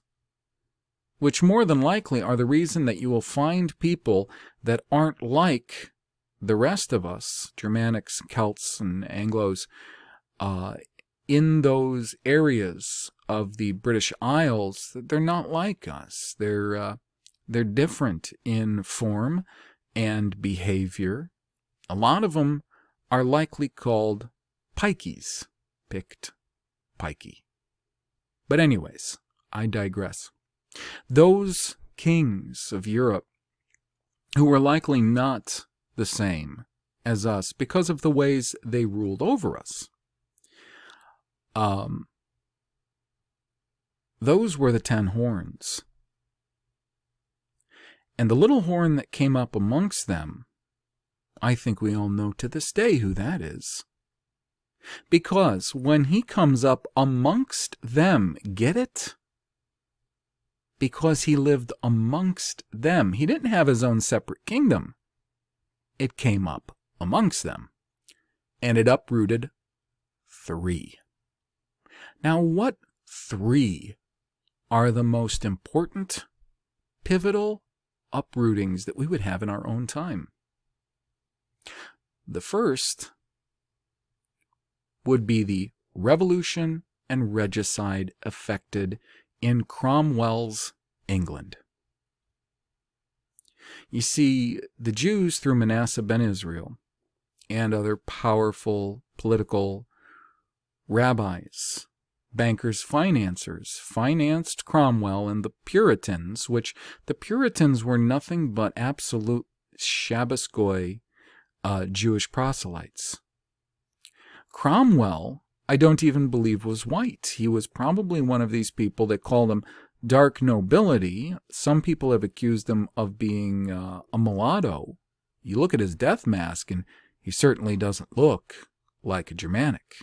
which more than likely are the reason that you will find people that aren't like the rest of us, Germanics, Celts, and Anglos, in those areas of the British Isles. They're not like us. They're different in form and behavior. A lot of them are likely called pikeys, picked pikey. But anyways, I digress. Those kings of Europe who were likely not the same as us because of the ways they ruled over us, those were the 10 horns. And the little horn that came up amongst them, I think we all know to this day who that is. Because when he comes up amongst them, get it? Because he lived amongst them. He didn't have his own separate kingdom. It came up amongst them. And it uprooted 3. Now, what 3 are the most important, pivotal uprootings that we would have in our own time? The first would be the revolution and regicide effected in Cromwell's England. You see, the Jews, through Manasseh ben Israel and other powerful political rabbis, bankers, financiers, financed Cromwell and the Puritans, which the Puritans were nothing but absolute Shabbos Goy Jewish proselytes. Cromwell, I don't even believe, was white. He was probably one of these people that call them dark nobility. Some people have accused him of being a mulatto. You look at his death mask, and he certainly doesn't look like a Germanic.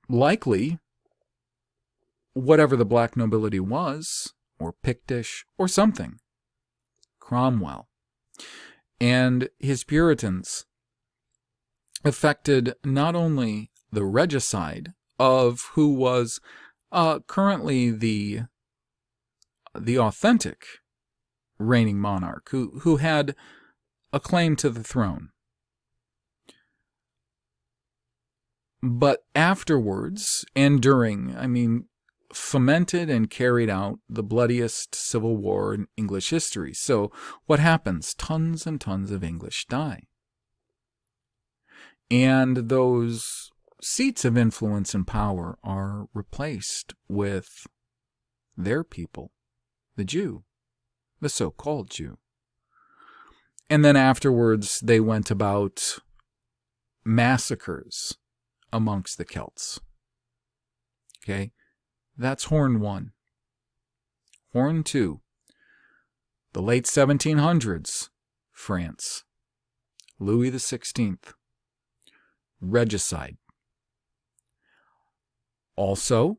Likely, whatever the black nobility was, or Pictish, or something, Cromwell and his Puritans affected not only the regicide of who was currently the authentic reigning monarch, who had a claim to the throne, but afterwards and during, fomented and carried out the bloodiest civil war in English history. So what happens? Tons and tons of English die. And those seats of influence and power are replaced with their people, the Jew, the so-called Jew. And then afterwards, they went about massacres amongst the Celts. Okay, that's Horn 1. Horn 2, the late 1700s, France, Louis XVI, regicide. Also,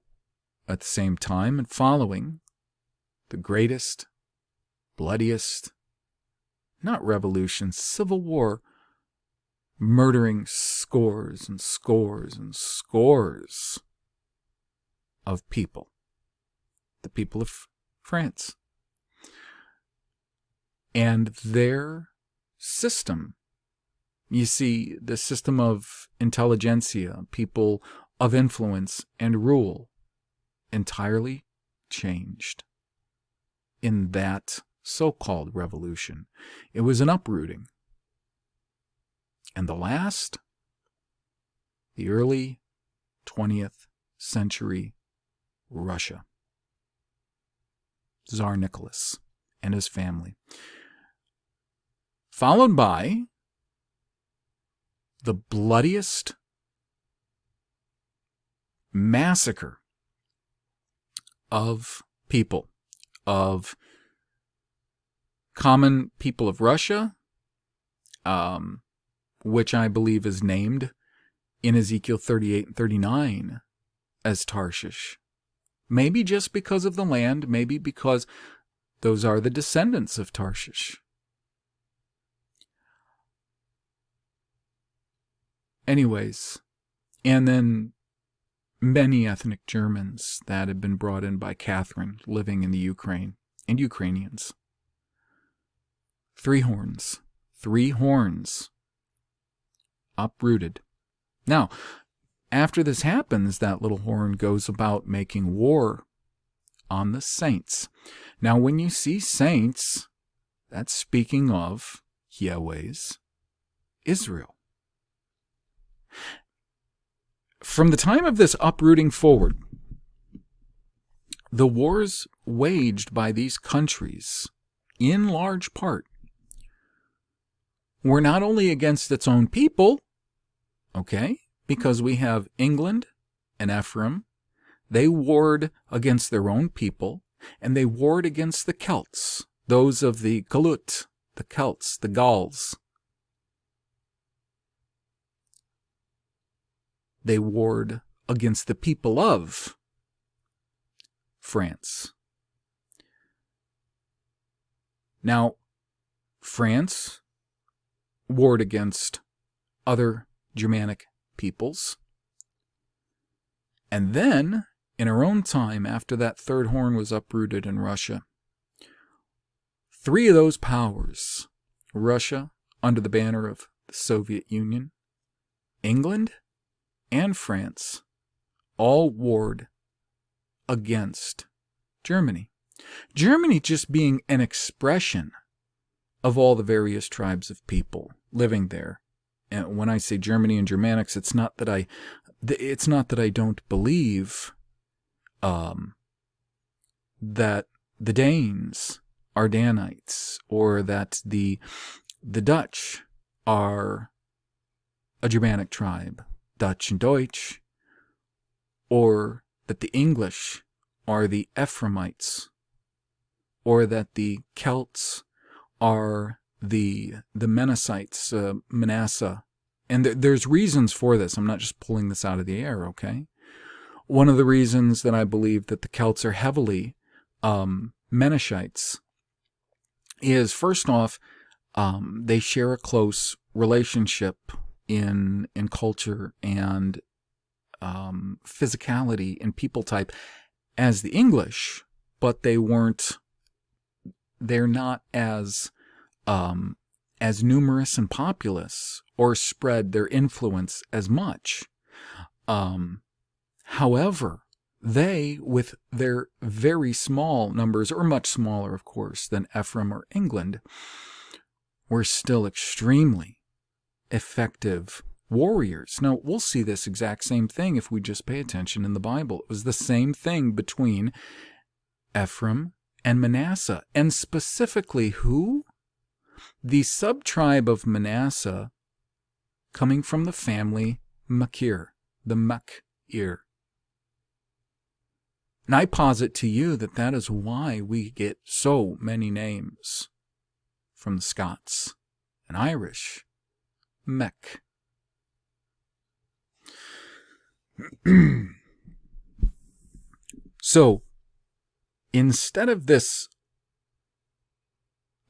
at the same time and following, the greatest, bloodiest, not revolution, civil war, murdering scores and scores and scores of people, the people of France. And their system, you see, the system of intelligentsia, people of influence and rule, entirely changed in that so-called revolution. It was an uprooting. And the last, the early 20th century Russia. Tsar Nicholas and his family. Followed by the bloodiest massacre of people, of common people of Russia, which I believe is named in Ezekiel 38 and 39 as Tarshish. Maybe just because of the land, maybe because those are the descendants of Tarshish. Anyways, and then many ethnic Germans that had been brought in by Catherine living in the Ukraine, and Ukrainians. 3 horns. 3 horns. Uprooted. Now, after this happens, that little horn goes about making war on the saints. Now, when you see saints, that's speaking of Yahweh's Israel. From the time of this uprooting forward, the wars waged by these countries, in large part, were not only against its own people, okay, because we have England and Ephraim, they warred against their own people, and they warred against the Celts, those of the Galut, the Celts, the Gauls. They warred against the people of France. Now, France warred against other Germanic peoples. And then, in her own time, after that 3rd horn was uprooted in Russia, 3 of those powers, Russia under the banner of the Soviet Union, England, and France, all warred against Germany. Germany just being an expression of all the various tribes of people living there. And when I say Germany and Germanics, it's not that I don't believe that the Danes are Danites, or that the Dutch are a Germanic tribe, Dutch and Deutsch, or that the English are the Ephraimites, or that the Celts are the Manassites, Manasseh. And there's reasons for this. I'm not just pulling this out of the air, okay? One of the reasons that I believe that the Celts are heavily Menashites is, first off, they share a close relationship in culture and physicality and people type as the English, but they're not as numerous and populous, or spread their influence as much. However, they, with their very small numbers, or much smaller, of course, than Ephraim or England, were still extremely effective warriors. Now, we'll see this exact same thing if we just pay attention in the Bible. It was the same thing between Ephraim and Manasseh, and specifically who? The sub-tribe of Manasseh coming from the family Machir, the Machir. And I posit to you that that is why we get so many names from the Scots and Irish. Mech. So, instead of this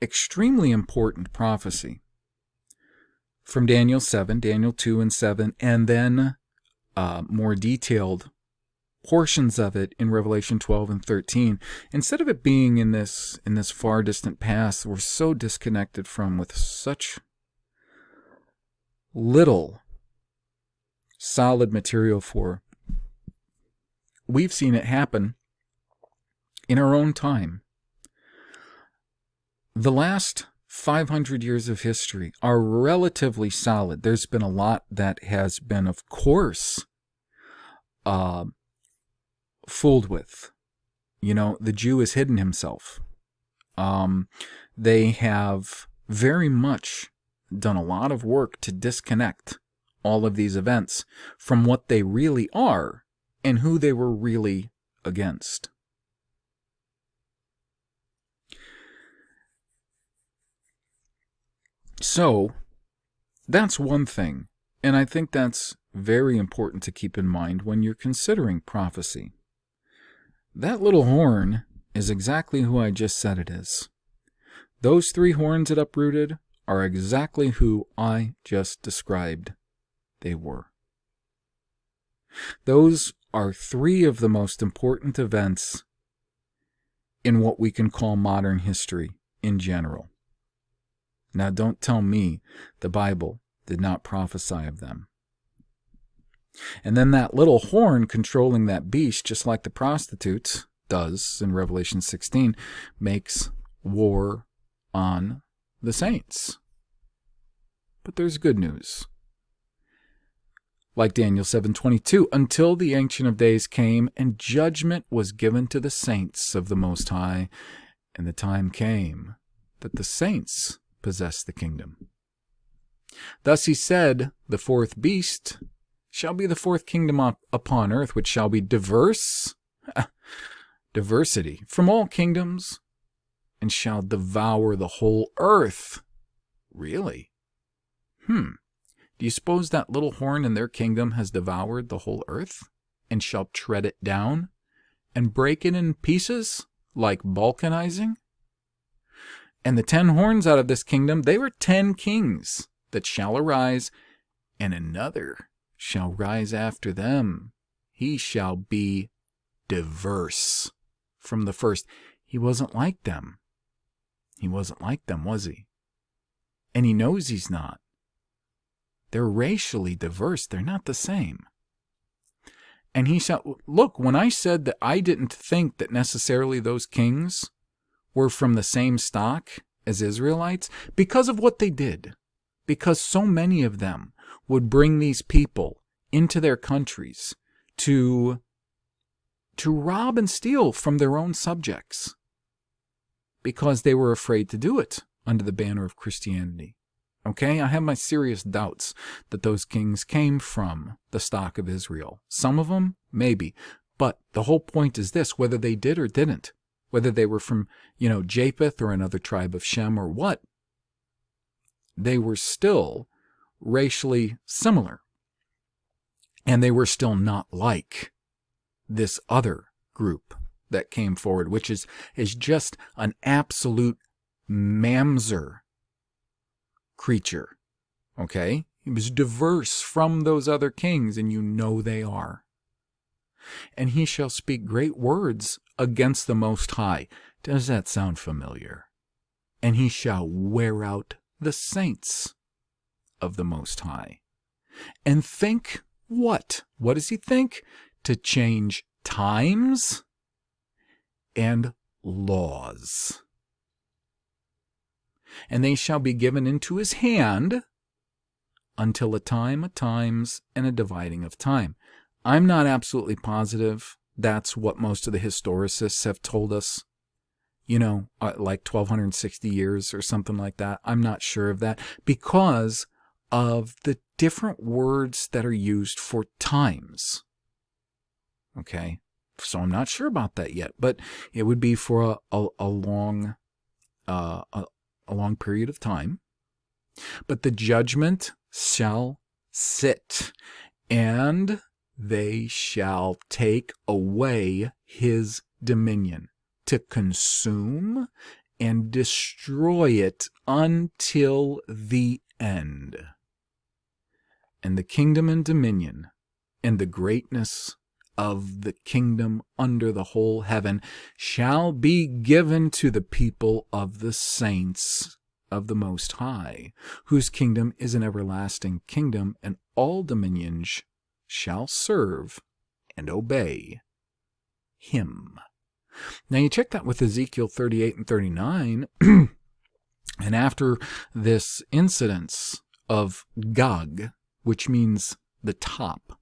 extremely important prophecy from Daniel 7, Daniel 2 and 7, and then more detailed portions of it in Revelation 12 and 13, instead of it being in this far distant past we're so disconnected from, with such little solid material for, we've seen it happen in our own time. The last 500 years of history are relatively solid. There's been a lot that has been, of course, fooled with. You know, the Jew has hidden himself. They have very much done a lot of work to disconnect all of these events from what they really are and who they were really against. So, that's one thing, and I think that's very important to keep in mind when you're considering prophecy. That little horn is exactly who I just said it is. Those 3 horns it uprooted are exactly who I just described they were. Those are three of the most important events in what we can call modern history in general. Now, don't tell me the Bible did not prophesy of them. And then that little horn controlling that beast, just like the prostitutes does in Revelation 16, makes war on the saints. But there's good news. Like Daniel 7:22, until the Ancient of Days came, and judgment was given to the saints of the Most High, and the time came that the saints possess the kingdom. Thus he said, the fourth beast shall be the fourth kingdom upon earth, which shall be diverse, diversity, from all kingdoms, and shall devour the whole earth. Really? Do you suppose that little horn in their kingdom has devoured the whole earth, and shall tread it down, and break it in pieces, like balkanizing? And the 10 horns out of this kingdom, they were 10 kings that shall arise, and another shall rise after them. He shall be diverse from the first. He wasn't like them. He wasn't like them, was he? And he knows he's not. They're racially diverse. They're not the same. And he shall, look, when I said that I didn't think that necessarily those kings were from the same stock as Israelites, because of what they did, because so many of them would bring these people into their countries to rob and steal from their own subjects, because they were afraid to do it under the banner of Christianity. Okay, I have my serious doubts that those kings came from the stock of Israel. Some of them, maybe. But the whole point is this, whether they did or didn't, whether they were from, Japheth or another tribe of Shem or what, they were still racially similar. And they were still not like this other group that came forward, which is just an absolute mamzer creature. Okay? He was diverse from those other kings, and you know they are. And he shall speak great words against the Most High. Does that sound familiar? And he shall wear out the saints of the Most High. And think what? What does he think? To change times and laws. And they shall be given into his hand until a time, a times, and a dividing of time. I'm not absolutely positive that's what most of the historicists have told us. Like 1260 years or something like that. I'm not sure of that because of the different words that are used for times. Okay? So I'm not sure about that yet, but it would be for a long period of time. But the judgment shall sit, and they shall take away his dominion, to consume and destroy it until the end. And the kingdom and dominion and the greatness of the kingdom under the whole heaven shall be given to the people of the saints of the Most High, whose kingdom is an everlasting kingdom, and all dominions shall serve and obey him. Now you check that with Ezekiel 38 and 39, and after this incidence of Gog, which means the top,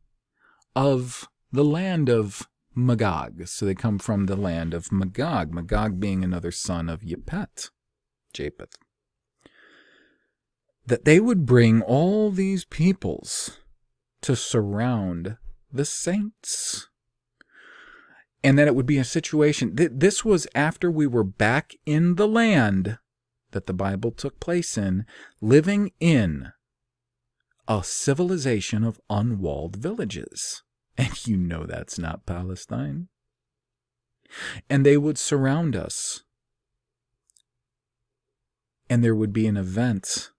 of the land of Magog. So they come from the land of Magog, Magog being another son of Japheth. That they would bring all these peoples to surround the saints. And that it would be a situation, this was after we were back in the land that the Bible took place in, living in a civilization of unwalled villages. And you know that's not Palestine. And they would surround us. And there would be an event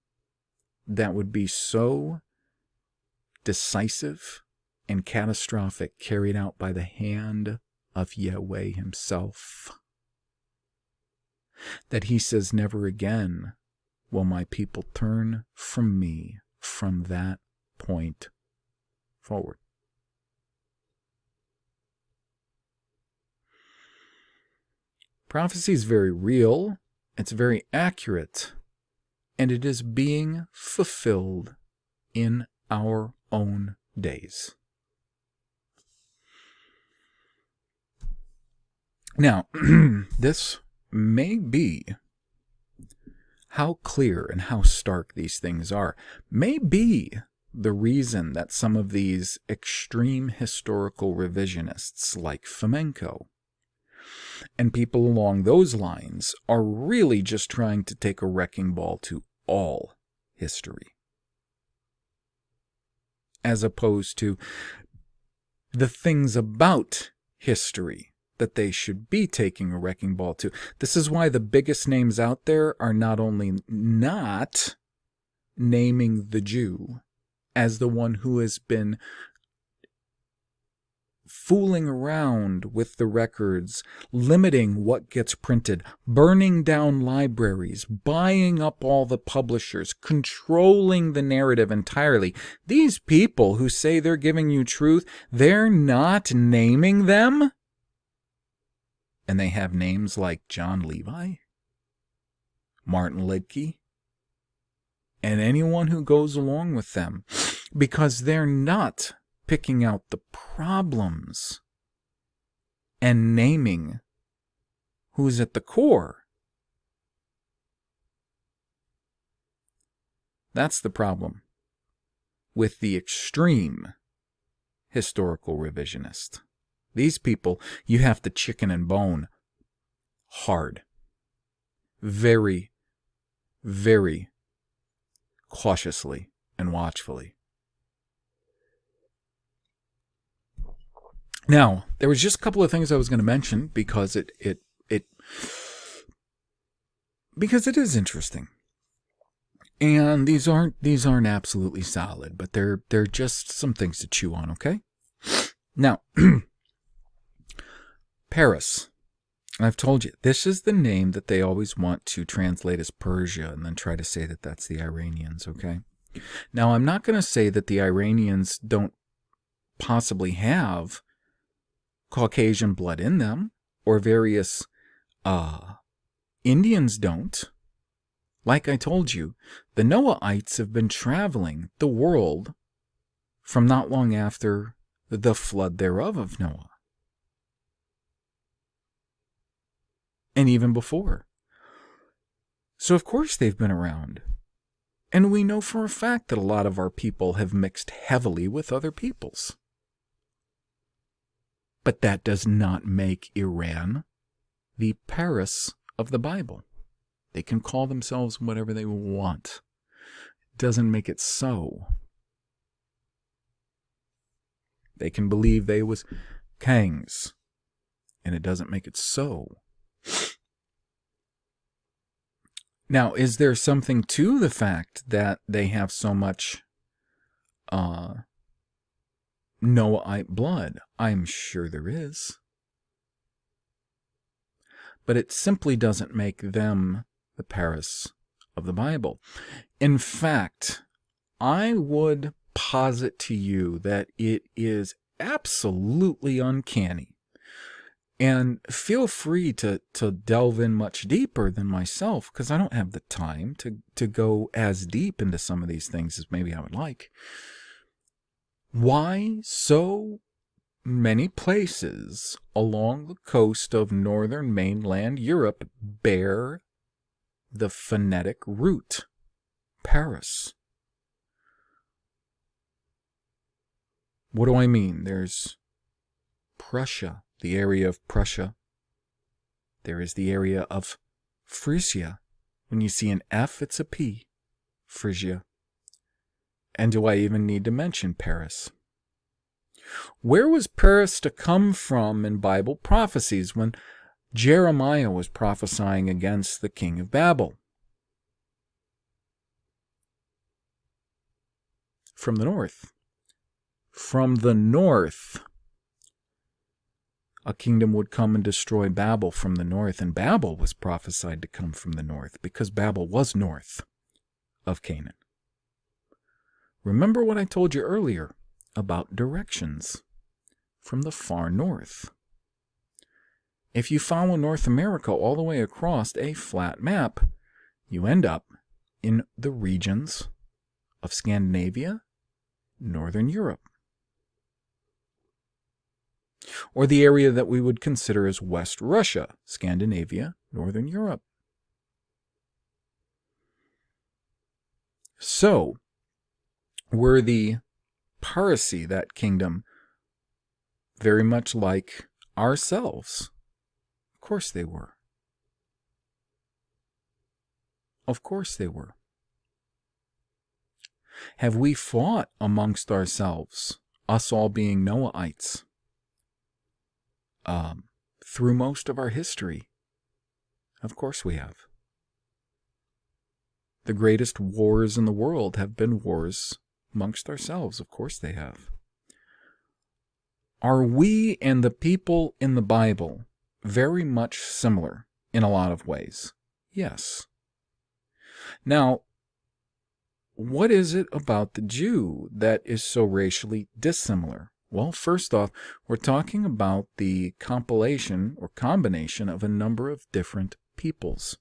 that would be so decisive, and catastrophic, carried out by the hand of Yahweh himself. That he says, never again will my people turn from me from that point forward. Prophecy is very real, it's very accurate, and it is being fulfilled in our own days. Now, this may be how clear and how stark these things are, may be the reason that some of these extreme historical revisionists like Fomenko and people along those lines are really just trying to take a wrecking ball to all history, as opposed to the things about history that they should be taking a wrecking ball to. This is why the biggest names out there are not only not naming the Jew as the one who has been fooling around with the records, limiting what gets printed, burning down libraries, buying up all the publishers, controlling the narrative entirely. These people who say they're giving you truth, they're not naming them. And they have names like John Levi, Martin Lidke, and anyone who goes along with them, because they're not picking out the problems and naming who's at the core. That's the problem with the extreme historical revisionist. These people, you have to chicken and bone hard. Very, very cautiously and watchfully. Now, there was just a couple of things I was going to mention because it is interesting. And these aren't absolutely solid, but they're just some things to chew on, okay? Now, Paris. I've told you, this is the name that they always want to translate as Persia and then try to say that that's the Iranians, okay? Now, I'm not going to say that the Iranians don't possibly have Caucasian blood in them, or various Indians don't. Like I told you, the Noahites have been traveling the world from not long after the flood thereof of Noah. And even before. So of course they've been around. And we know for a fact that a lot of our people have mixed heavily with other peoples. But that does not make Iran the Paris of the Bible. They can call themselves whatever they want. It doesn't make it so. They can believe they was kings, and it doesn't make it so. Now, is there something to the fact that they have so much Noahite blood? I'm sure there is. But it simply doesn't make them the Paris of the Bible. In fact, I would posit to you that it is absolutely uncanny. And feel free to delve in much deeper than myself, because I don't have the time to go as deep into some of these things as maybe I would like. Why so many places along the coast of northern mainland Europe bear the phonetic root Paris? What do I mean? There's Prussia, the area of Prussia. There is the area of Frisia. When you see an F, it's a P. Frisia. And do I even need to mention Paris? Where was Paris to come from in Bible prophecies when Jeremiah was prophesying against the king of Babel? From the north, from the north, a kingdom would come and destroy Babel from the north. And Babel was prophesied to come from the north because Babel was north of Canaan. Remember what I told you earlier about directions from the far north. If you follow North America all the way across a flat map, you end up in the regions of Scandinavia, Northern Europe, or the area that we would consider as West Russia, Scandinavia, Northern Europe. So, were the Parsi, that kingdom, very much like ourselves? Of course they were. Of course they were. Have we fought amongst ourselves, us all being Noahites, through most of our history? Of course we have. The greatest wars in the world have been wars amongst ourselves. Of course they have. Are we and the people in the Bible very much similar in a lot of ways? Yes. Now, what is it about the Jew that is so racially dissimilar? Well, first off, we're talking about the compilation or combination of a number of different peoples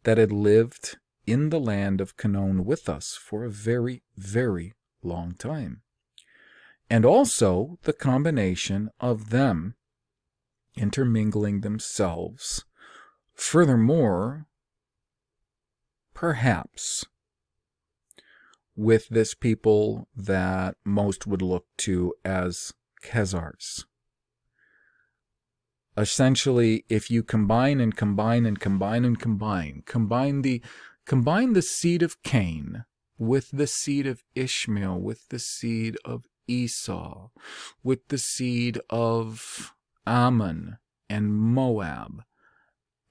that had lived in the land of Canaan with us for a very, very long time. And also the combination of them intermingling themselves. Furthermore, perhaps with this people that most would look to as Khazars. Essentially, if you combine the seed of Cain with the seed of Ishmael, with the seed of Esau, with the seed of Ammon and Moab,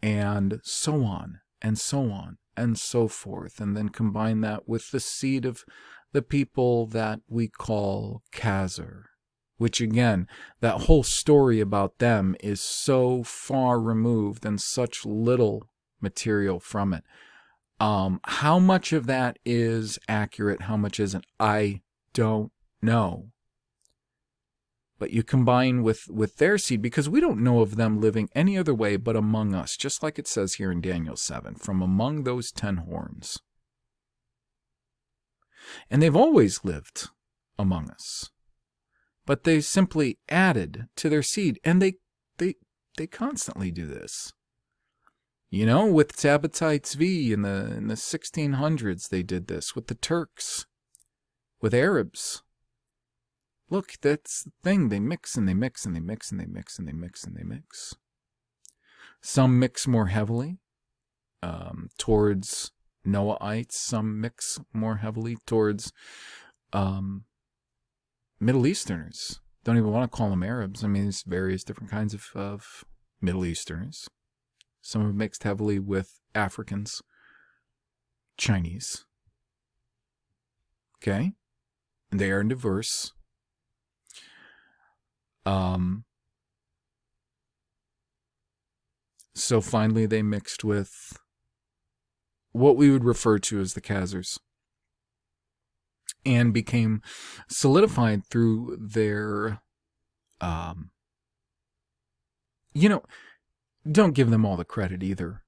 and so on and so on and so forth, and then combine that with the seed of the people that we call Khazar, which again, that whole story about them is so far removed and such little material from it. How much of that is accurate, how much isn't, I don't know. But you combine with their seed, because we don't know of them living any other way but among us, just like it says here in Daniel 7, from among those 10 horns. And they've always lived among us. But they simply added to their seed, and they constantly do this. You know, with Sabbatai Tzvi in the 1600s, they did this. With the Turks, with Arabs. Look, that's the thing. They mix and they mix and they mix and they mix and they mix and they mix. Some mix more heavily towards Noahites. Some mix more heavily towards Middle Easterners. Don't even want to call them Arabs. I mean, there's various different kinds of Middle Easterners. Some have mixed heavily with Africans, Chinese. Okay? And they are diverse. So finally they mixed with what we would refer to as the Khazars, and became solidified through their, don't give them all the credit either.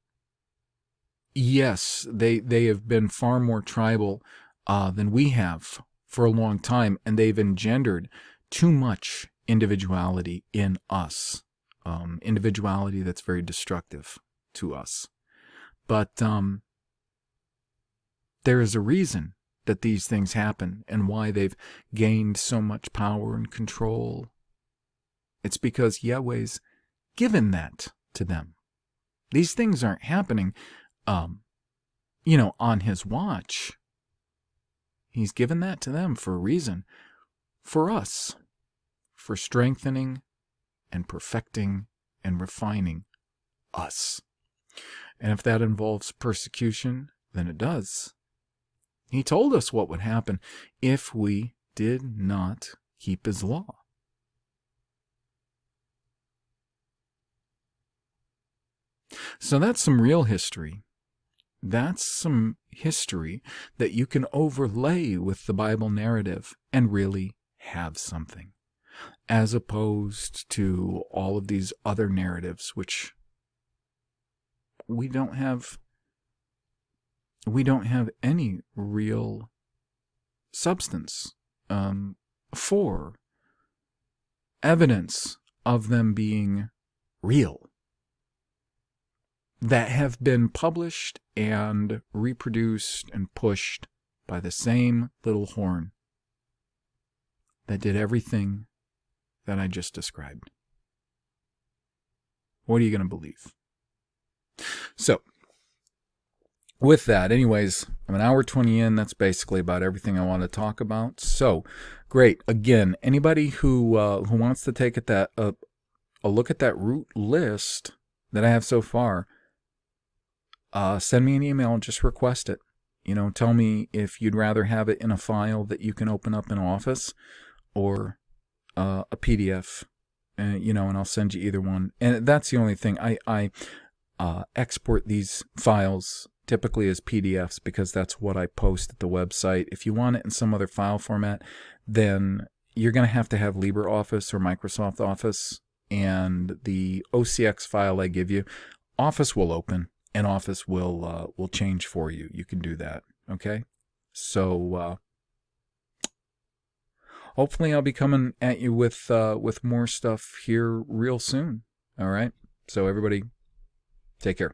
Yes, they have been far more tribal than we have for a long time, and they've engendered too much individuality in us. Individuality that's very destructive to us. But there is a reason that these things happen and why they've gained so much power and control. It's because Yahweh's given that to them. These things aren't happening, on his watch. He's given that to them for a reason. For us. For strengthening and perfecting and refining us. And if that involves persecution, then it does. He told us what would happen if we did not keep his law. So that's some real history. That's some history that you can overlay with the Bible narrative and really have something, as opposed to all of these other narratives which we don't have any real substance for evidence of them being real, that have been published and reproduced and pushed by the same little horn that did everything that I just described. What are you going to believe? So, with that, anyways, I'm an hour 20 in. That's basically about everything I want to talk about. So, great. Again, anybody who wants to take a look at that root list that I have so far, send me an email and just request it. Tell me if you'd rather have it in a file that you can open up in Office or a PDF, and I'll send you either one. And that's the only thing. I export these files typically as PDFs because that's what I post at the website. If you want it in some other file format, then you're going to have LibreOffice or Microsoft Office, and the OCX file I give you, Office will open. And Office will change for you. You can do that, okay? So hopefully I'll be coming at you with more stuff here real soon. All right. So everybody, take care.